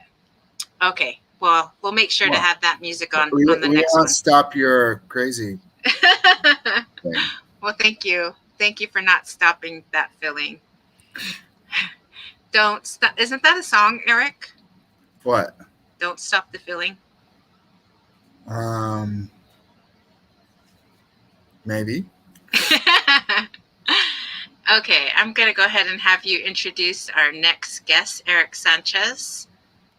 okay, well, we'll make sure to have that music on the next won't one. stop your crazy thing. Well, thank you. Thank you for not stopping that feeling. Don't stop. Isn't that a song, Eric? What? Don't stop the feeling. Maybe. Okay, I'm going to go ahead and have you introduce our next guest, Eric Sanchez.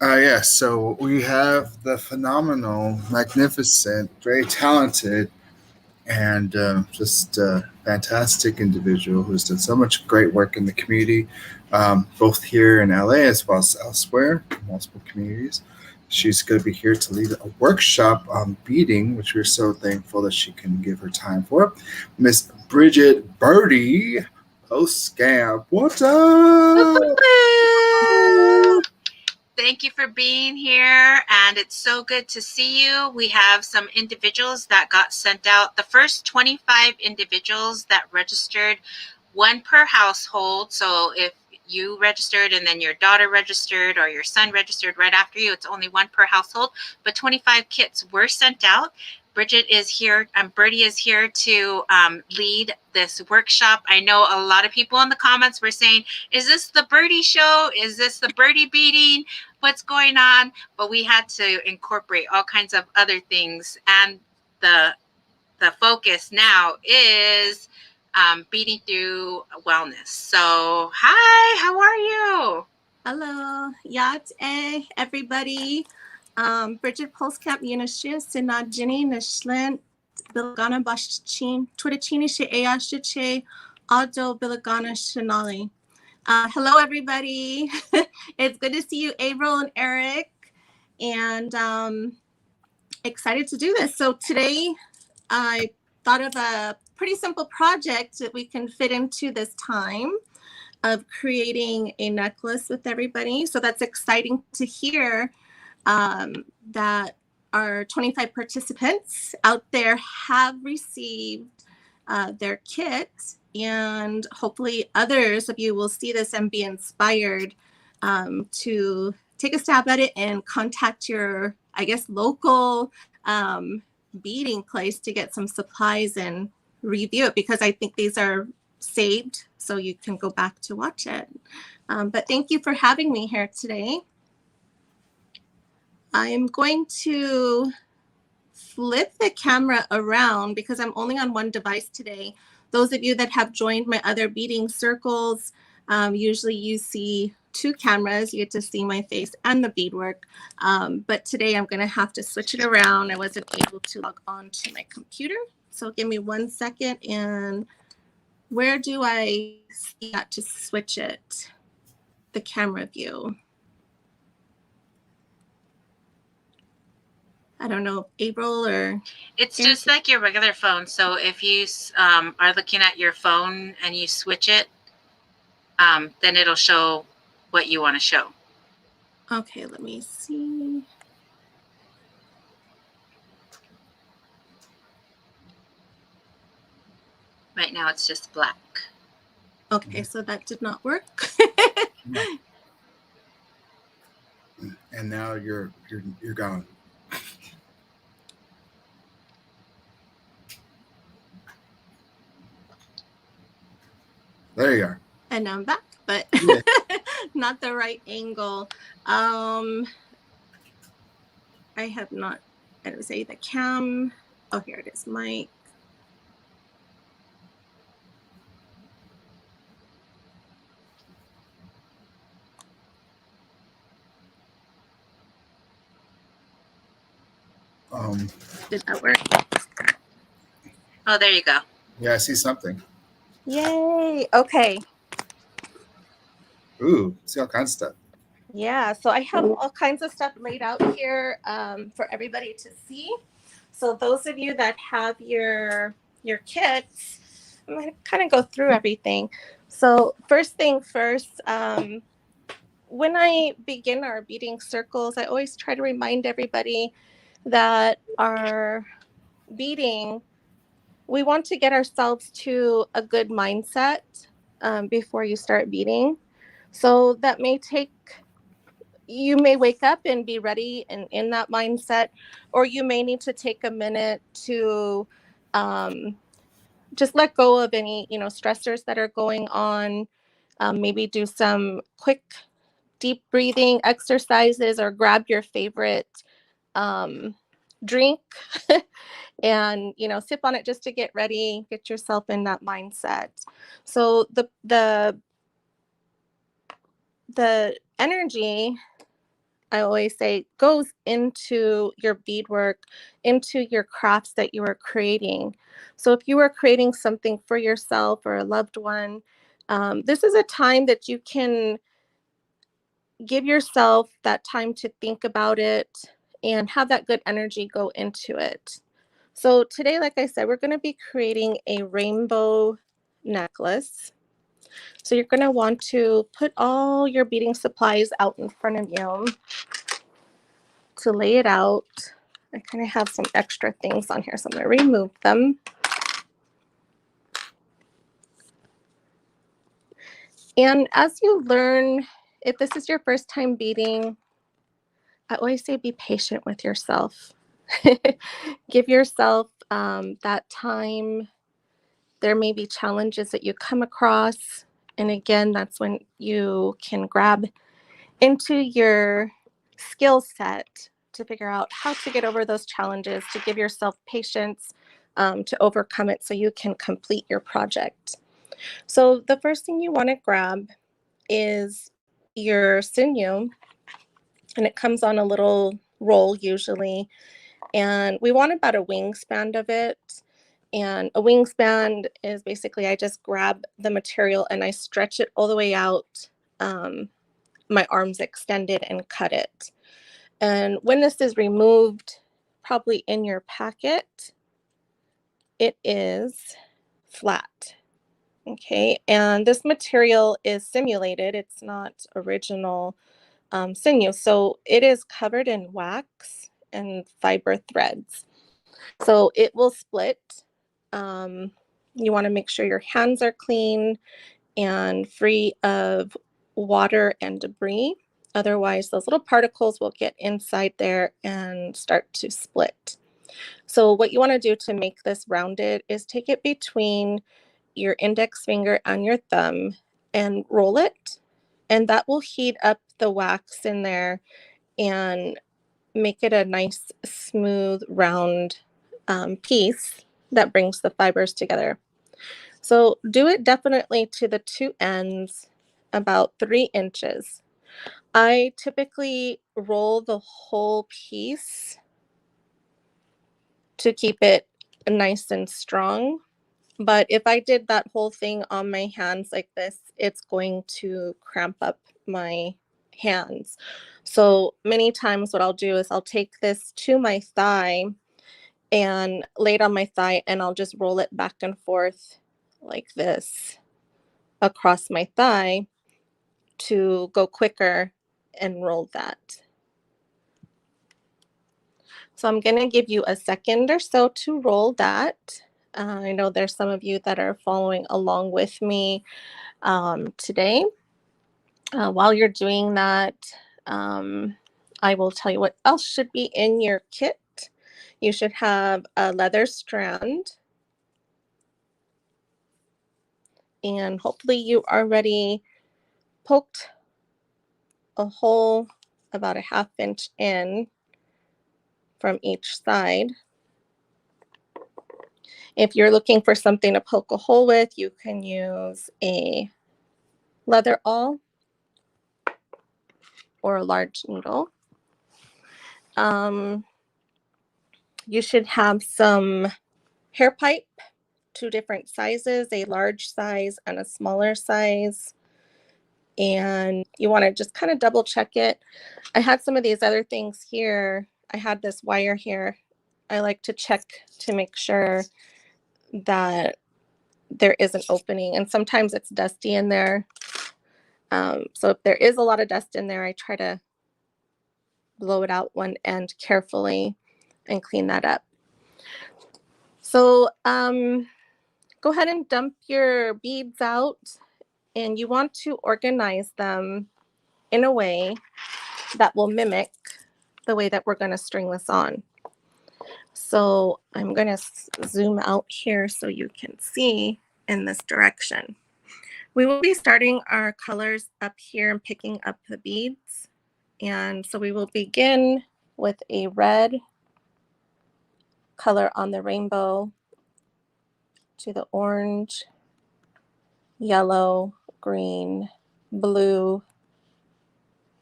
Yes. So we have the phenomenal, magnificent, very talented, and just fantastic individual who's done so much great work in the community, both here in LA as well as elsewhere, multiple communities. She's going to be here to lead a workshop on beading, which we're so thankful that she can give her time for. Miss Bridget Birdie, post-scam. What's up? Thank you for being here, and it's so good to see you. We have some individuals that got sent out. The first 25 individuals that registered, one per household. So if you registered and then your daughter registered or your son registered right after you, it's only one per household, but 25 kits were sent out. Bridget is here, Birdie is here to lead this workshop. I know a lot of people in the comments were saying, is this the Birdie show? Is this the Birdie beading? What's going on? But we had to incorporate all kinds of other things. And the focus now is beading through wellness. So, hi, how are you? Hello, Yat, everybody. Bridget Polskamp Yunashin, Sina Jenny Nashlen, Bilagana Bashchin, Twitachini Sheaya Shiche, Ado Bilagana Shinali. Hello, everybody. It's good to see you, April and Eric, and excited to do this. So today I thought of a pretty simple project that we can fit into this time of creating a necklace with everybody. So that's exciting to hear that our 25 participants out there have received their kit, and hopefully others of you will see this and be inspired to take a stab at it and contact your, I guess, local beading place to get some supplies and review it, because I think these are saved so you can go back to watch it. But thank you for having me here today. I'm going to flip the camera around because I'm only on one device today. Those of you that have joined my other beading circles, usually you see two cameras. You get to see my face and the beadwork. But today I'm going to have to switch it around. I wasn't able to log on to my computer. So give me 1 second. And where do I see that to switch it? The camera view. I don't know, April or... It's just like your regular phone. So if you are looking at your phone and you switch it, then it'll show what you want to show. Okay, let me see. Right now it's just black. Okay, so that did not work. And now you're gone. There you are. And I'm back, but not the right angle. I have not, I would say the cam. Oh, here it is, mic. Did that work? Oh, there you go. Yeah, I see something. Yay. Okay. Ooh, see all kinds of stuff. Yeah, so I have all kinds of stuff laid out here for everybody to see. So those of you that have your kits, I'm going to kind of go through everything. So first thing first, when I begin our beading circles, I always try to remind everybody that our beading, we want to get ourselves to a good mindset before you start beading. So that may take, you may wake up and be ready and in that mindset, or you may need to take a minute to just let go of any, stressors that are going on. Maybe do some quick, deep breathing exercises, or grab your favorite drink and, sip on it just to get ready, get yourself in that mindset. So the energy, I always say, goes into your beadwork, into your crafts that you are creating. So if you are creating something for yourself or a loved one, this is a time that you can give yourself that time to think about it and have that good energy go into it. So today, like I said, we're going to be creating a rainbow necklace. So you're going to want to put all your beading supplies out in front of you to lay it out. I kind of have some extra things on here, so I'm going to remove them. And as you learn, if this is your first time beading, I always say be patient with yourself. Give yourself that time. There may be challenges that you come across. And again, that's when you can grab into your skill set to figure out how to get over those challenges, to give yourself patience to overcome it so you can complete your project. So the first thing you want to grab is your sinew, and it comes on a little roll usually. And we want about a wingspan of it. And a wingspan is basically, I just grab the material and I stretch it all the way out, my arms extended, and cut it. And when this is removed, probably in your packet, it is flat. Okay, and this material is simulated. It's not original sinew. So it is covered in wax and fiber threads. So it will split. You want to make sure your hands are clean and free of water and debris. Otherwise, those little particles will get inside there and start to split. So what you want to do to make this rounded is take it between your index finger and your thumb and roll it. And that will heat up the wax in there and make it a nice, smooth, round piece that brings the fibers together. So do it definitely to the two ends, about 3 inches. I typically roll the whole piece to keep it nice and strong. But if I did that whole thing on my hands like this, it's going to cramp up my hands. So many times what I'll do is I'll take this to my thigh and lay it on my thigh, and I'll just roll it back and forth like this across my thigh to go quicker and roll that. So I'm going to give you a second or so to roll that. I know there's some of you that are following along with me today. While you're doing that, I will tell you what else should be in your kit. You should have a leather strand. And hopefully you already poked a hole about a 1/2 inch in from each side. If you're looking for something to poke a hole with, you can use a leather awl or a large needle. You should have some hair pipe, 2 different sizes, a large size and a smaller size. And you want to just kind of double check it. I had some of these other things here. I had this wire here. I like to check to make sure that there is an opening, and sometimes it's dusty in there. So if there is a lot of dust in there, I try to blow it out one end carefully and clean that up. So go ahead and dump your beads out, and you want to organize them in a way that will mimic the way that we're going to string this on. So I'm going to zoom out here so you can see in this direction. We will be starting our colors up here and picking up the beads. And so we will begin with a red color on the rainbow to the orange, yellow, green, blue,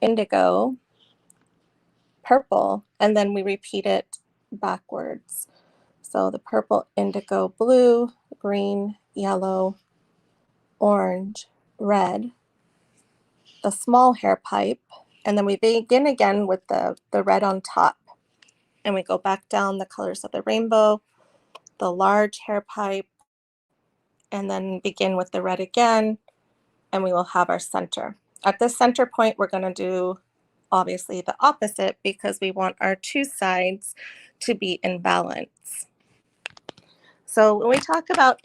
indigo, purple, and then we repeat it backwards. So the purple, indigo, blue, green, yellow, orange, red, the small hair pipe, and then we begin again with the red on top. And we go back down the colors of the rainbow, the large hair pipe, and then begin with the red again, and we will have our center. At this center point, we're going to do obviously the opposite because we want our 2 sides to be in balance. So when we talk about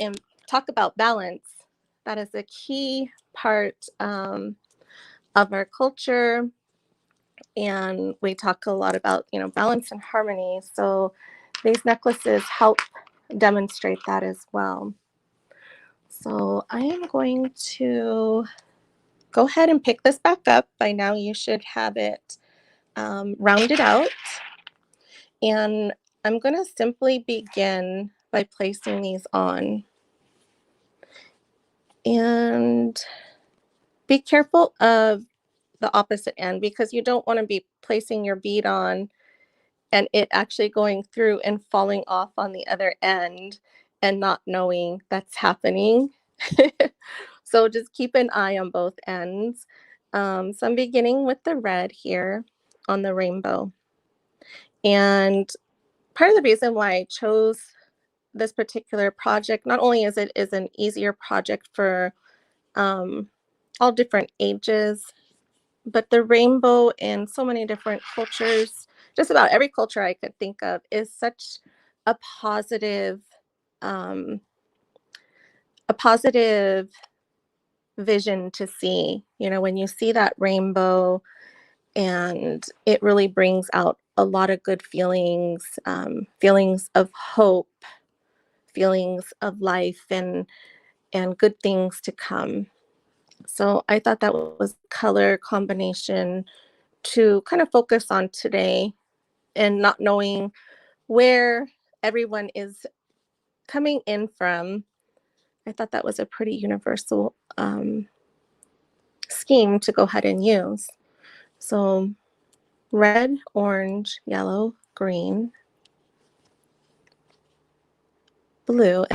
balance, that is a key part of our culture, and we talk a lot about balance and harmony. So these necklaces help demonstrate that as well. So I am going to go ahead and pick this back up. By now you should have it rounded out, and I'm going to simply begin by placing these on. And be careful of the opposite end, because you don't want to be placing your bead on and it actually going through and falling off on the other end and not knowing that's happening. So just keep an eye on both ends. So I'm beginning with the red here on the rainbow. And part of the reason why I chose this particular project, not only is it an easier project for all different ages, but the rainbow in so many different cultures, just about every culture I could think of, is such a positive vision to see. When you see that rainbow, and it really brings out a lot of good feelings, feelings of hope, feelings of life, and good things to come. So I thought that was color combination to kind of focus on today, and not knowing where everyone is coming in from. I thought that was a pretty universal scheme to go ahead and use. So red, orange, yellow, green, blue,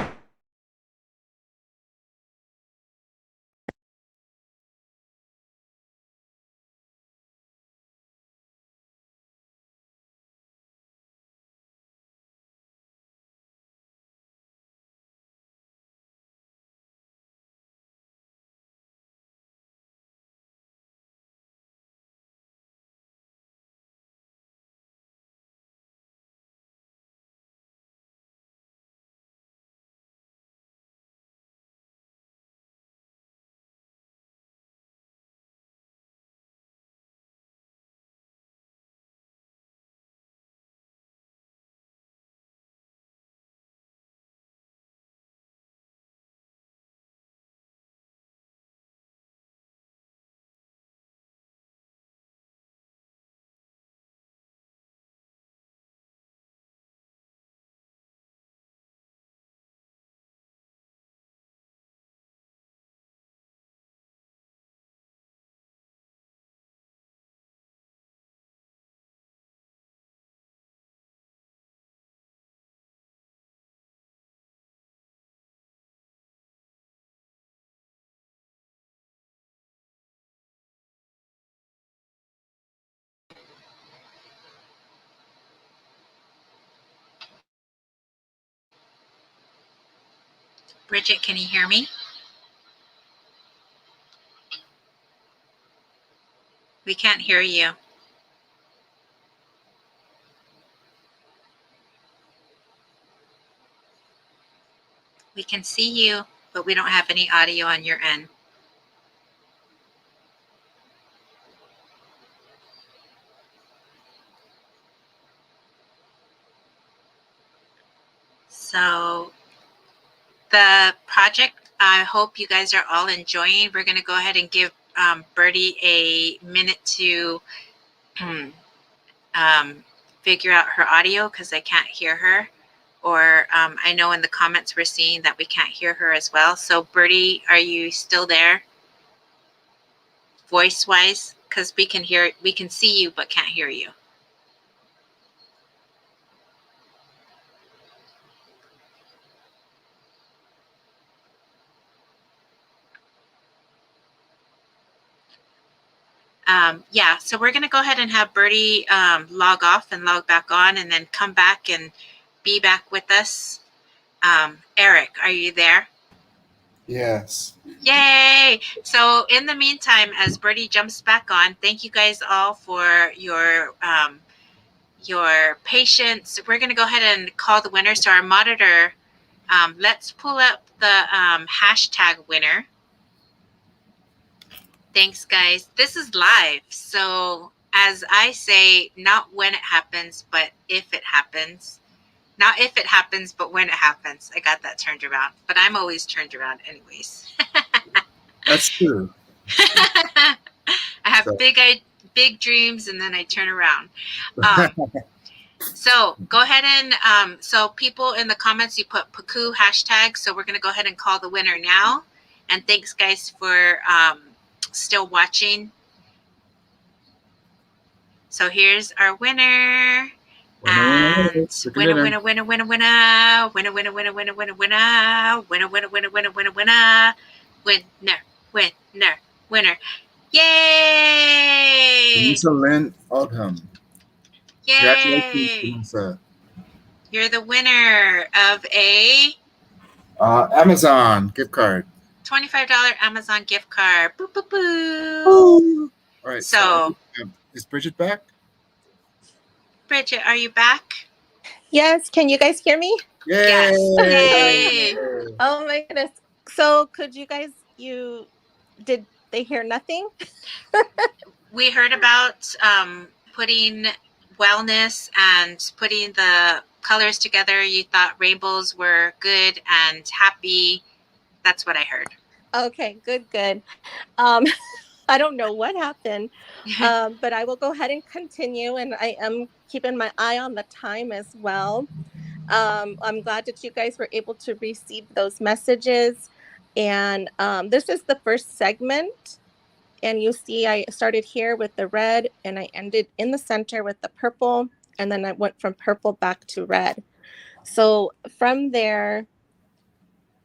Bridget, can you hear me? We can't hear you. We can see you, but we don't have any audio on your end. So the project, I hope you guys are all enjoying. We're going to go ahead and give Birdie a minute to figure out her audio because I can't hear her. Or I know in the comments we're seeing that we can't hear her as well. So Birdie, are you still there? Voice-wise, because we can see you but can't hear you. Yeah, so we're going to go ahead and have Birdie log off and log back on and then come back and be back with us. Eric, are you there? Yes. Yay! So in the meantime, as Birdie jumps back on, thank you guys all for your patience. We're going to go ahead and call the winner. So our monitor, let's pull up the hashtag winner. Thanks, guys. This is live. So as I say, not when it happens, but if it happens. Not if it happens, but when it happens. I got that turned around. But I'm always turned around anyways. That's true. I have big dreams and then I turn around. So go ahead and, so people in the comments, you put Pukuu hashtag. So we're going to go ahead and call the winner now. And thanks, guys, for still watching. So here's our winner. And winner, winner, winner, winner, winner, winner, winner, winner, winner, winner, winner, winner, winner, winner, winner, winner, winner, winner, winner, winner. Yay! Lisa Lynn Oldham. Yay! Congratulations, Lisa. You're the winner of a Amazon gift card. $25 Amazon gift card. Boo, boo, boo. All right. So is Bridget back? Bridget, are you back? Yes, can you guys hear me? Yay! Yes. Yay! Oh my goodness. So could you guys, did they hear nothing? We heard about putting wellness and putting the colors together. You thought rainbows were good and happy. That's what I heard. Okay, good. I don't know what happened, but I will go ahead and continue, and I am keeping my eye on the time as well. I'm glad that you guys were able to receive those messages, and this is the first segment, and you see I started here with the red, and I ended in the center with the purple, and then I went from purple back to red. So from there,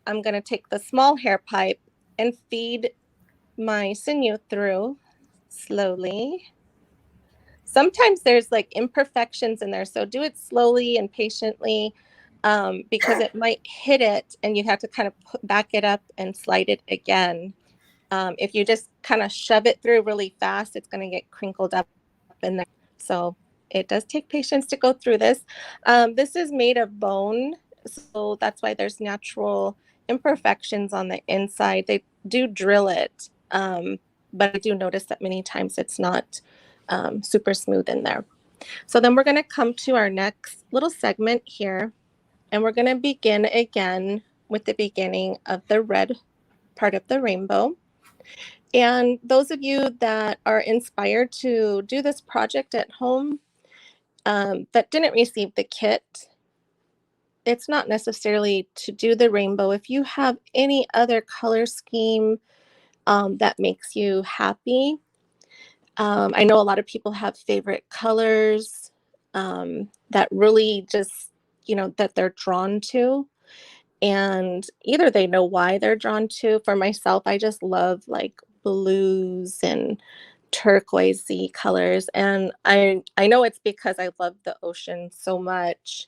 I'm going to take the small hair pipe and feed my sinew through slowly. Sometimes there's like imperfections in there, so do it slowly and patiently, because it might hit it and you have to kind of back it up and slide it again. If you just kind of shove it through really fast, it's going to get crinkled up in there. So it does take patience to go through this. This is made of bone, so that's why there's natural imperfections on the inside. They do drill it, but I do notice that many times it's not super smooth in there. So then we're going to come to our next little segment here, and we're going to begin again with the beginning of the red part of the rainbow. And those of you that are inspired to do this project at home that didn't receive the kit, it's not necessarily to do the rainbow. If you have any other color scheme that makes you happy, I know a lot of people have favorite colors that really just, that they're drawn to. And either they know why they're drawn to. For myself, I just love like blues and turquoisey colors. And I know it's because I love the ocean so much.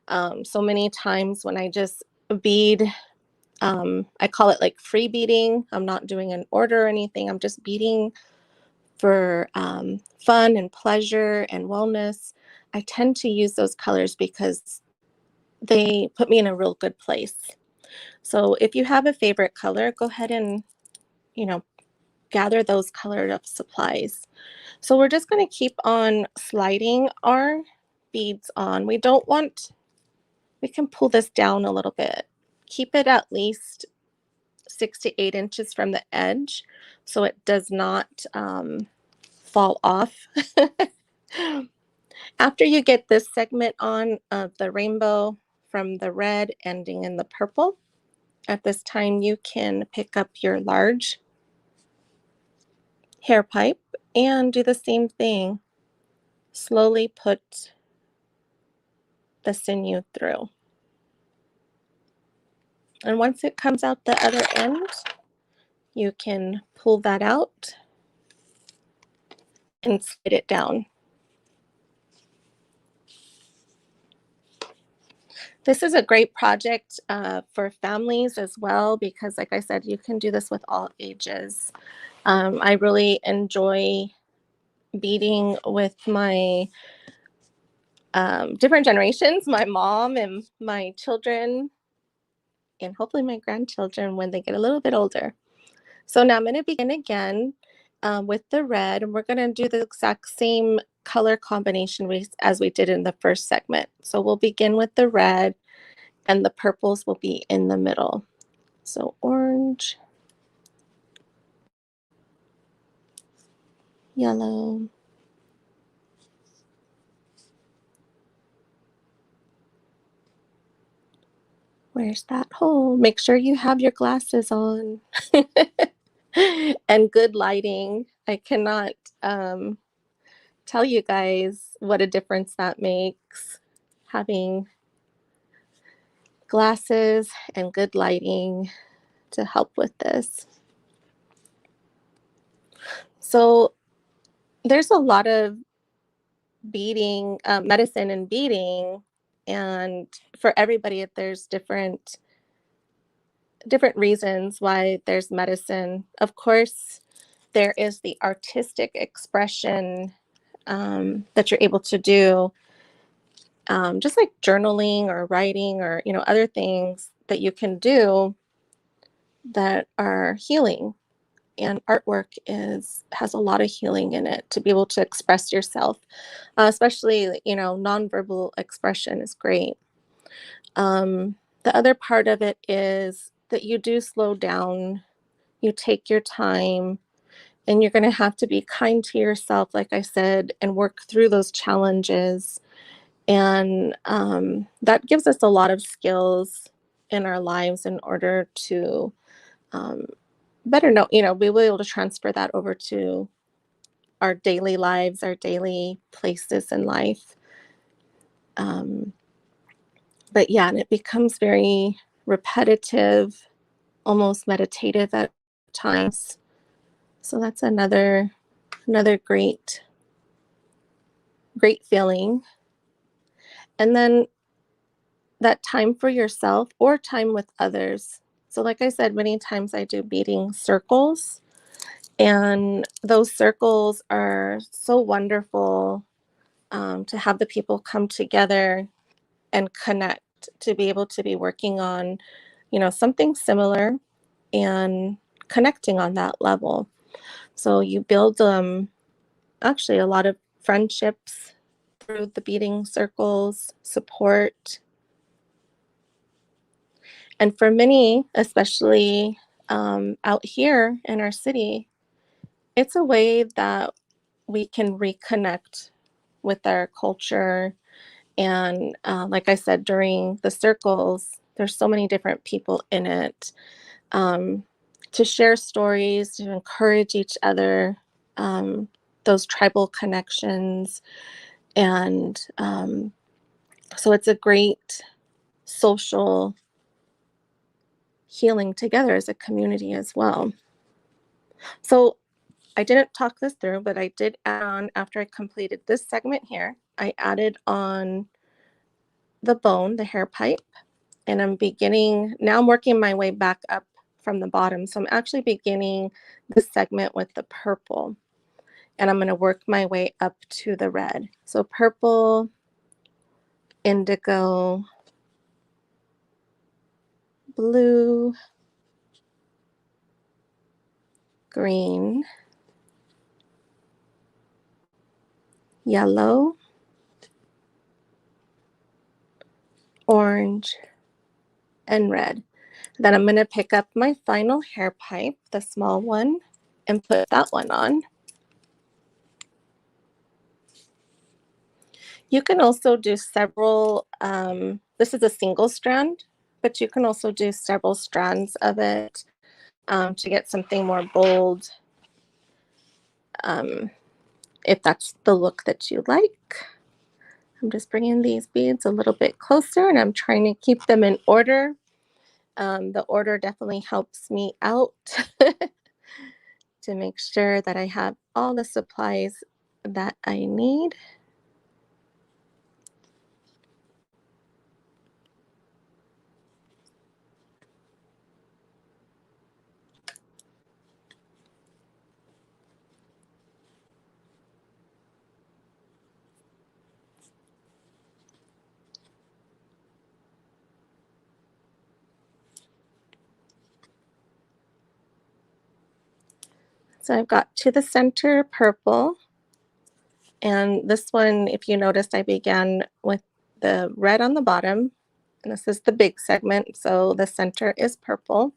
So many times when I just bead I call it like free beading. I'm not doing an order or anything. I'm just beading for fun and pleasure and wellness. I tend to use those colors because they put me in a real good place. So if you have a favorite color, go ahead and, gather those colored up supplies. So we're just going to keep on sliding our beads on. We can pull this down a little bit. Keep it at least 6 to 8 inches from the edge so it does not fall off. After you get this segment on of the rainbow from the red ending in the purple, at this time you can pick up your large hair pipe and do the same thing. Slowly put the sinew through. And once it comes out the other end, you can pull that out and slide it down. This is a great project for families as well because, like I said, you can do this with all ages. I really enjoy beading with my different generations, my mom and my children, and hopefully my grandchildren when they get a little bit older. So now I'm going to begin again with the red, and we're going to do the exact same color combination as we did in the first segment. So we'll begin with the red, and the purples will be in the middle. So orange, yellow, where's that hole? Make sure you have your glasses on. And good lighting. I cannot tell you guys what a difference that makes, having glasses and good lighting to help with this. So there's a lot of beading, medicine and beading, and for everybody there's different reasons why there's medicine. Of course, there is the artistic expression that you're able to do, just like journaling or writing or other things that you can do that are healing. And artwork has a lot of healing in it to be able to express yourself, especially nonverbal expression is great. The other part of it is that you do slow down, you take your time, and you're going to have to be kind to yourself, like I said, and work through those challenges. And that gives us a lot of skills in our lives in order to better know, we will be able to transfer that over to our daily lives, our daily places in life. But yeah, and it becomes very repetitive, almost meditative at times. So that's another great feeling. And then that time for yourself or time with others. So like I said, many times I do beading circles, and those circles are so wonderful to have the people come together and connect, to be able to be working on, something similar and connecting on that level. So you build actually a lot of friendships through the beading circles, support. And for many, especially out here in our city, it's a way that we can reconnect with our culture. And like I said, during the circles, there's so many different people in it, to share stories, to encourage each other, those tribal connections. And so it's a great social healing together as a community as well. So I didn't talk this through, but I did add on, after I completed this segment here, I added on the bone, the hair pipe, And I'm beginning, now I'm working my way back up from the bottom. So I'm actually beginning this segment with the purple. And I'm going to work my way up to the red. So purple, indigo, blue, green, yellow, orange, and red. Then I'm going to pick up my final hair pipe, the small one, and put that one on. You can also do several, this is a single strand, but you can also do several strands of it to get something more bold, if that's the look that you like. I'm just bringing these beads a little bit closer, and I'm trying to keep them in order. The order definitely helps me out to make sure that I have all the supplies that I need. So I've got to the center purple, and this one, if you noticed, I began with the red on the bottom, and this is the big segment, so the center is purple,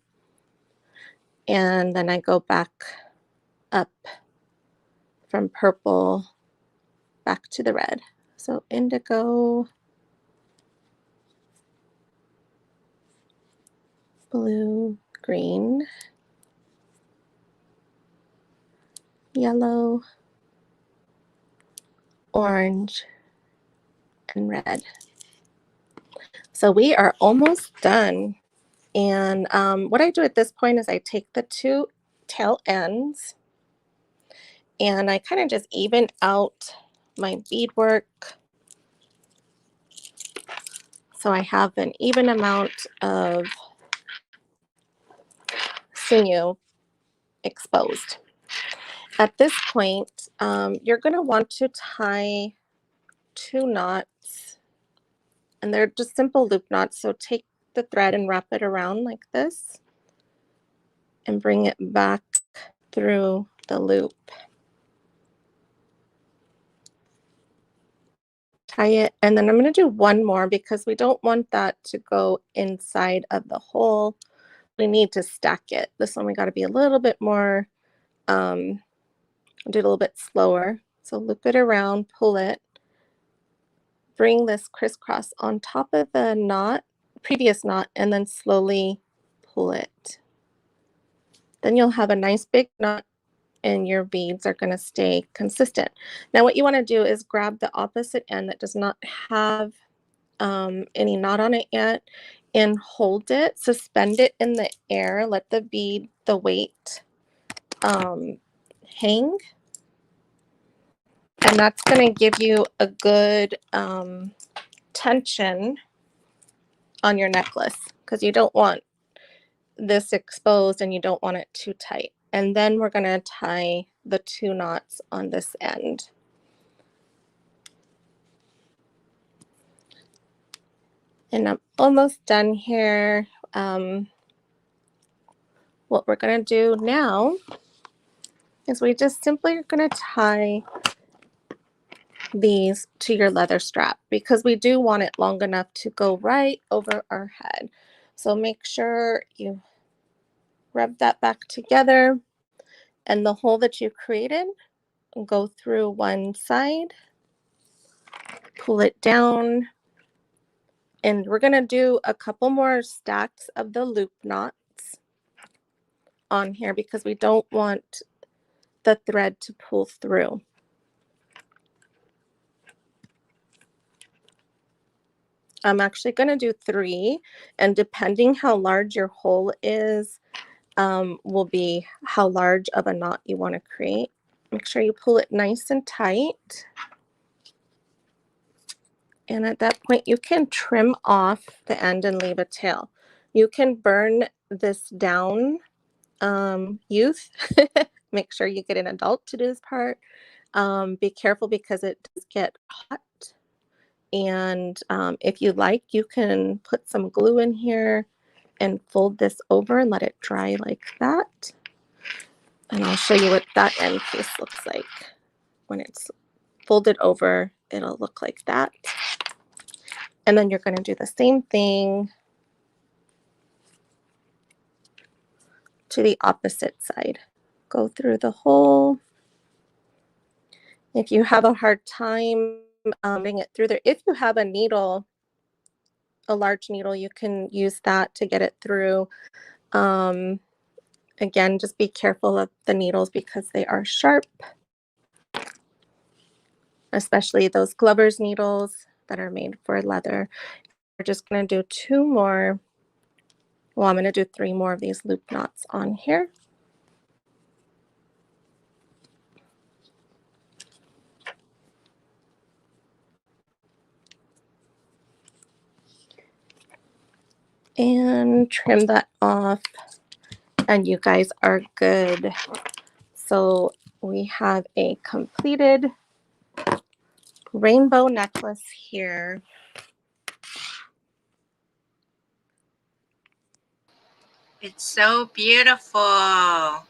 and then I go back up from purple back to the red. So indigo, blue, green, yellow, orange, and red. So we are almost done. And what I do at this point is I take the two tail ends and I kind of just even out my beadwork. So I have an even amount of sinew exposed. At this point, you're going to want to tie 2 knots, and they're just simple loop knots. So take the thread and wrap it around like this and bring it back through the loop. Tie it, and then I'm going to do one more because we don't want that to go inside of the hole. We need to stack it. This one we got to be a little bit more, do it a little bit slower. So loop it around, pull it, bring this crisscross on top of the knot, previous knot, and then slowly pull it. Then you'll have a nice big knot and your beads are going to stay consistent. Now what you want to do is grab the opposite end that does not have any knot on it yet and hold it, suspend it in the air, let the bead, the weight hang, and that's going to give you a good tension on your necklace because you don't want this exposed and you don't want it too tight. And then we're going to tie the 2 knots on this end. And I'm almost done here. What we're going to do now is we just simply are going to tie these to your leather strap because we do want it long enough to go right over our head. So make sure you rub that back together, and the hole that you created, go through one side, pull it down, and we're going to do a couple more stacks of the loop knots on here because we don't want the thread to pull through. I'm actually going to do 3, and depending how large your hole is, will be how large of a knot you want to create. Make sure you pull it nice and tight And at that point, you can trim off the end and leave a tail. You can burn this down, youth. Make sure you get an adult to do this part. Be careful because it does get hot. And if you like, you can put some glue in here and fold this over and let it dry like that. And I'll show you what that end piece looks like. When it's folded over, it'll look like that. And then you're going to do the same thing to the opposite side. Go through the hole. If you have a hard time getting it through there, if you have a needle, a large needle, you can use that to get it through. Again, just be careful of the needles because they are sharp, especially those Glover's needles that are made for leather. We're just going to do 2 more. Well, I'm going to do 3 more of these loop knots on here. And trim that off, and you guys are good. So we have a completed rainbow necklace here. It's so beautiful. Oh,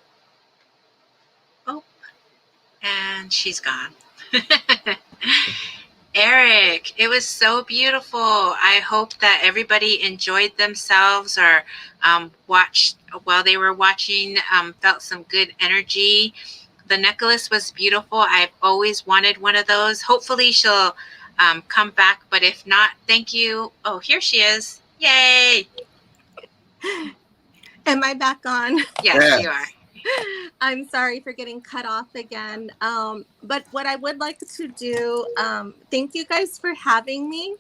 and she's gone. Eric, it was so beautiful. I hope that everybody enjoyed themselves or watched while they were watching, felt some good energy. The necklace was beautiful. I've always wanted one of those. Hopefully she'll come back, but if not, thank you. Oh, here she is. Yay. Am I back on? Yes, you are. I'm sorry for getting cut off again. But what I would like to do, thank you guys for having me.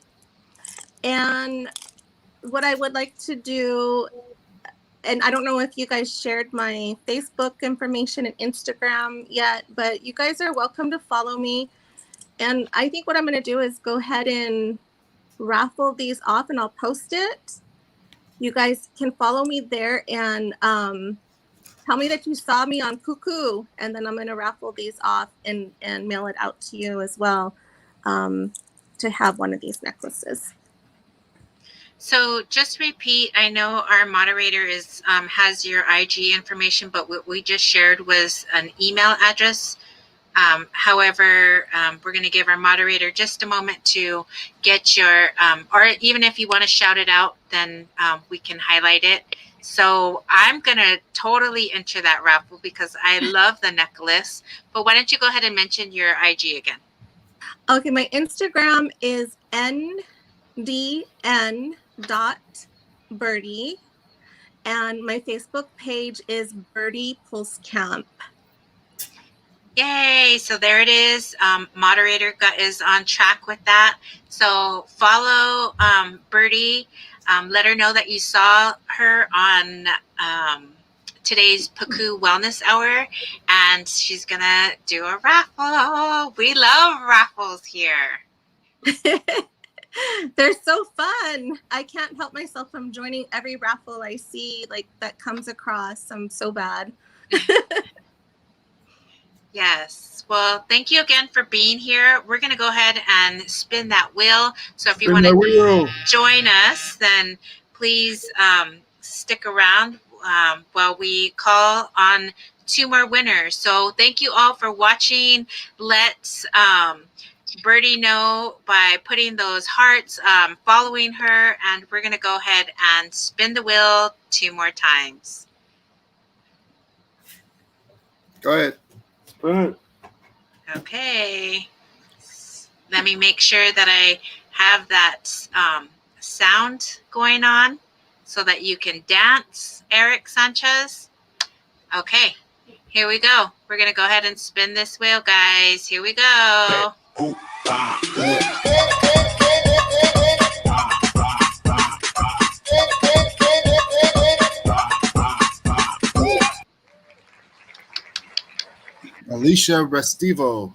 And what I would like to do, and I don't know if you guys shared my Facebook information and Instagram yet, but you guys are welcome to follow me. And I think what I'm going to do is go ahead and raffle these off and I'll post it. You guys can follow me there and tell me that you saw me on Pukuu, and then I'm going to raffle these off and mail it out to you as well to have one of these necklaces. So just repeat, I know our moderator is has your IG information, but what we just shared was an email address. However, we're going to give our moderator just a moment to get your, or even if you want to shout it out, then we can highlight it. So I'm going to totally enter that raffle because I love the necklace. But why don't you go ahead and mention your IG again? Okay, my Instagram is ndn.birdie, and my Facebook page is Birdie Pulse Camp. Yay! So there it is. Moderator is on track with that. So follow Birdie. Let her know that you saw her on today's Pukuu Wellness Hour, and she's going to do a raffle. We love raffles here. They're so fun. I can't help myself from joining every raffle I see like that comes across. I'm so bad. Yes. Well, thank you again for being here. We're going to go ahead and spin that wheel. So if you want to join us, then please stick around while we call on 2 more winners. So thank you all for watching. Let Birdie know by putting those hearts, following her, and we're going to go ahead and spin the wheel 2 more times. Go ahead. Okay. Let me make sure that I have that sound going on so that you can dance, Eric Sanchez. Okay, here we go. We're going to go ahead and spin this wheel, guys. Here we go. Alicia Restivo.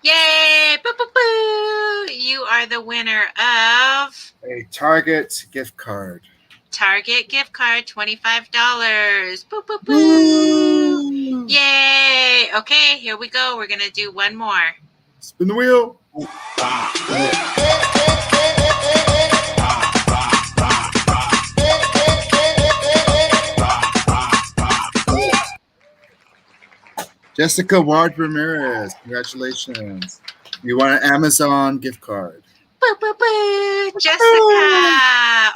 Yay! Boo, boo, boo! You are the winner of A Target gift card. Target gift card, $25. Boo, boo, boo! Woo! Yay! Okay, here we go. We're going to do one more. Spin the wheel. Jessica Ward Ramirez, congratulations. You won an Amazon gift card. Boo, boo, boo! Jessica!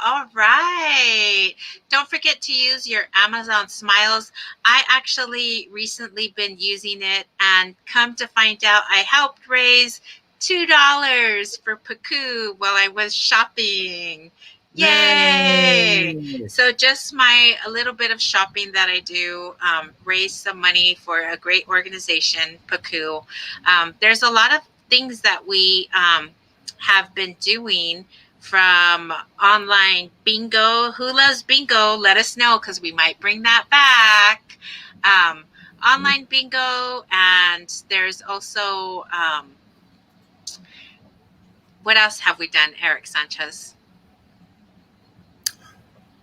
All right. Don't forget to use your Amazon Smiles. I actually recently been using it, and come to find out, I helped raise $2 for Pukuu while I was shopping. Yay! So just a little bit of shopping that I do, raise some money for a great organization, Pukuu. There's a lot of things that we have been doing, from online bingo. Who loves bingo? Let us know, because we might bring that back. Online bingo, and there's also, what else have we done, Eric Sanchez?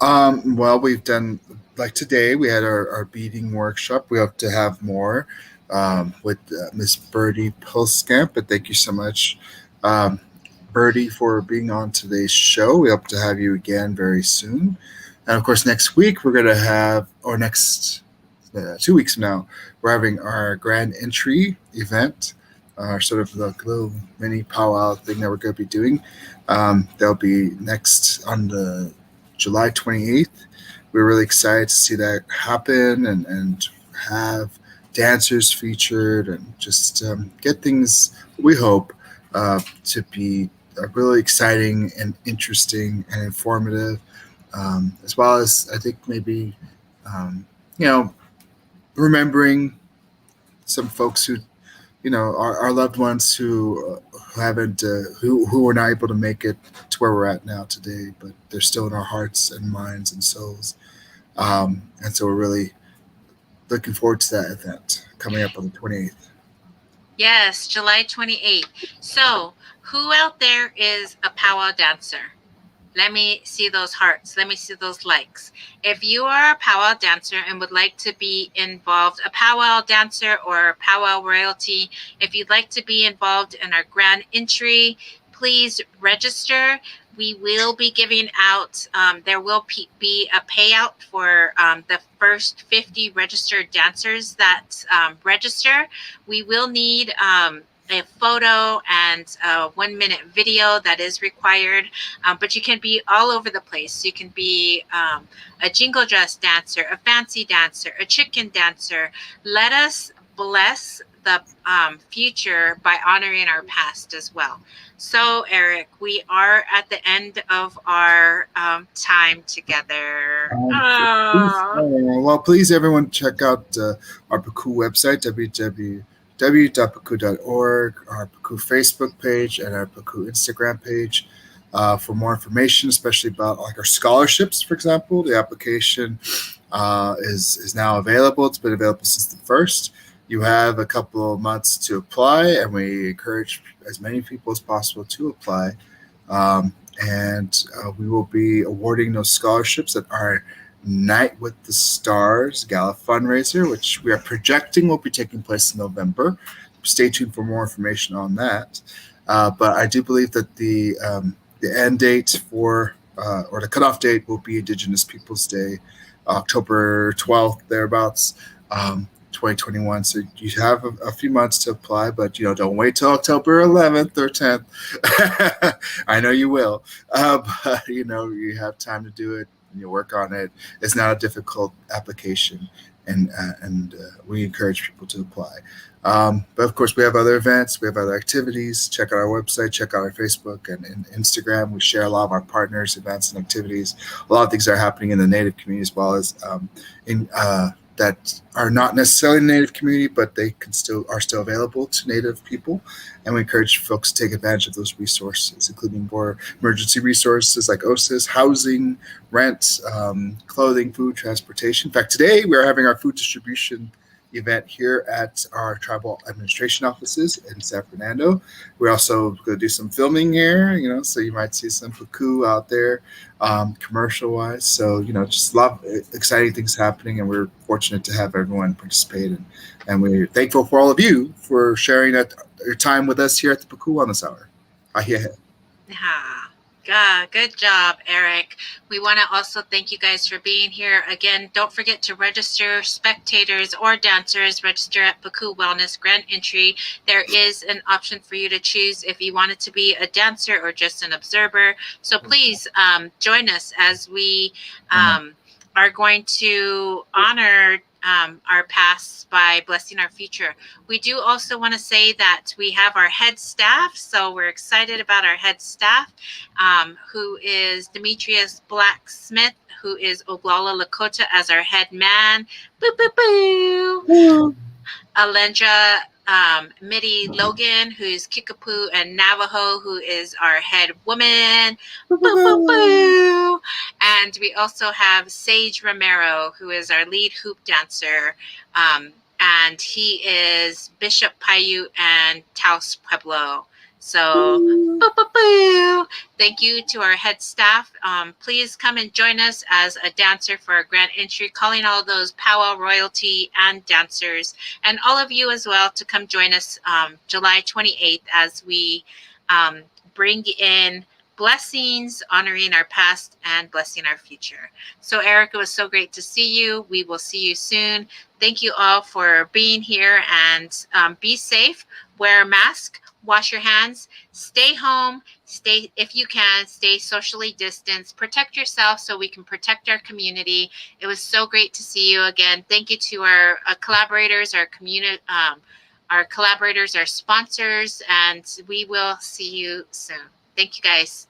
Well, we've done, like today, we had our beading workshop. We hope to have more with Miss Birdie Pulskamp, but thank you so much, Birdie, for being on today's show. We hope to have you again very soon. And of course, next week we're going to have, or next 2 weeks from now, we're having our grand entry event, sort of like a little mini powwow thing that we're going to be doing. That'll be next on the July 28th. We're really excited to see that happen and have dancers featured and just get things, we hope, to be really exciting and interesting and informative, as well as, I think, maybe, remembering some folks who, our loved ones who haven't, who were not able to make it to where we're at now today, but they're still in our hearts and minds and souls. And so we're really looking forward to that event coming up on the 28th. Yes, July 28th. So, who out there is a powwow dancer? Let me see those hearts. Let me see those likes. If you are a powwow dancer and would like to be involved, a powwow dancer or powwow royalty, if you'd like to be involved in our grand entry, please register. We will be giving out, there will be a payout for the first 50 registered dancers that register. We will need a photo and a 1-minute video that is required, but you can be all over the place. You can be a jingle dress dancer, a fancy dancer, a chicken dancer. Let us bless the future by honoring our past as well. So, Eric, we are at the end of our time together. Please, everyone, check out our Pukuu website, www.pukuu.org, our Pukuu Facebook page, and our Pukuu Instagram page for more information, especially about like our scholarships, for example. The application is now available. It's been available since the 1st. You have a couple of months to apply, and we encourage as many people as possible to apply. And we will be awarding those scholarships at our Night with the Stars Gala fundraiser, which we are projecting will be taking place in November. Stay tuned for more information on that. But I do believe that the end date for, or the cutoff date, will be Indigenous Peoples Day, October 12th, thereabouts, 2021. So you have a few months to apply, but don't wait till October 11th or 10th. I know you will, but you have time to do it. You work on it. It's not a difficult application, and we encourage people to apply. But of course, we have other events, we have other activities. Check out our website, check out our Facebook and Instagram. We share a lot of our partners, events, and activities. A lot of things are happening in the Native community, as well as that are not necessarily in the Native community, but they are still available to Native people. And we encourage folks to take advantage of those resources, including more emergency resources like OSIS, housing, rent, clothing, food, transportation. In fact, today we are having our food distribution event here at our tribal administration offices in San Fernando. We're also going to do some filming here, so you might see some Pukuu out there, commercial-wise. So, just exciting things happening, and we're fortunate to have everyone participate. And we're thankful for all of you for sharing your time with us here at the Pukuu Wellness Hour. Good job, Eric. We want to also thank you guys for being here. Again, don't forget to register. Spectators or dancers, register at Pukuu Wellness Grand Entry. There is an option for you to choose if you wanted to be a dancer or just an observer. So please join us as we are going to honor our past by blessing our future. We do also want to say that we have our head staff, so we're excited about our head staff, who is Demetrius Blacksmith, who is Oglala Lakota as our head man. Boo, boo, boo. Alendra Mitty Logan, who's Kickapoo and Navajo, who is our head woman. Boo, boo, boo. And we also have Sage Romero, who is our lead hoop dancer. And he is Bishop Paiute and Taos Pueblo. So, boo, boo, boo. Thank you to our head staff. Please come and join us as a dancer for our grand entry, calling all those powwow royalty and dancers, and all of you as well to come join us July 28th as we bring in blessings, honoring our past and blessing our future. So, Eric, it was so great to see you. We will see you soon. Thank you all for being here, and be safe. Wear a mask. Wash your hands, stay home, if you can, stay socially distanced, protect yourself so we can protect our community. It was so great to see you again. Thank you to our collaborators, our community, our collaborators, our sponsors, and we will see you soon. Thank you, guys.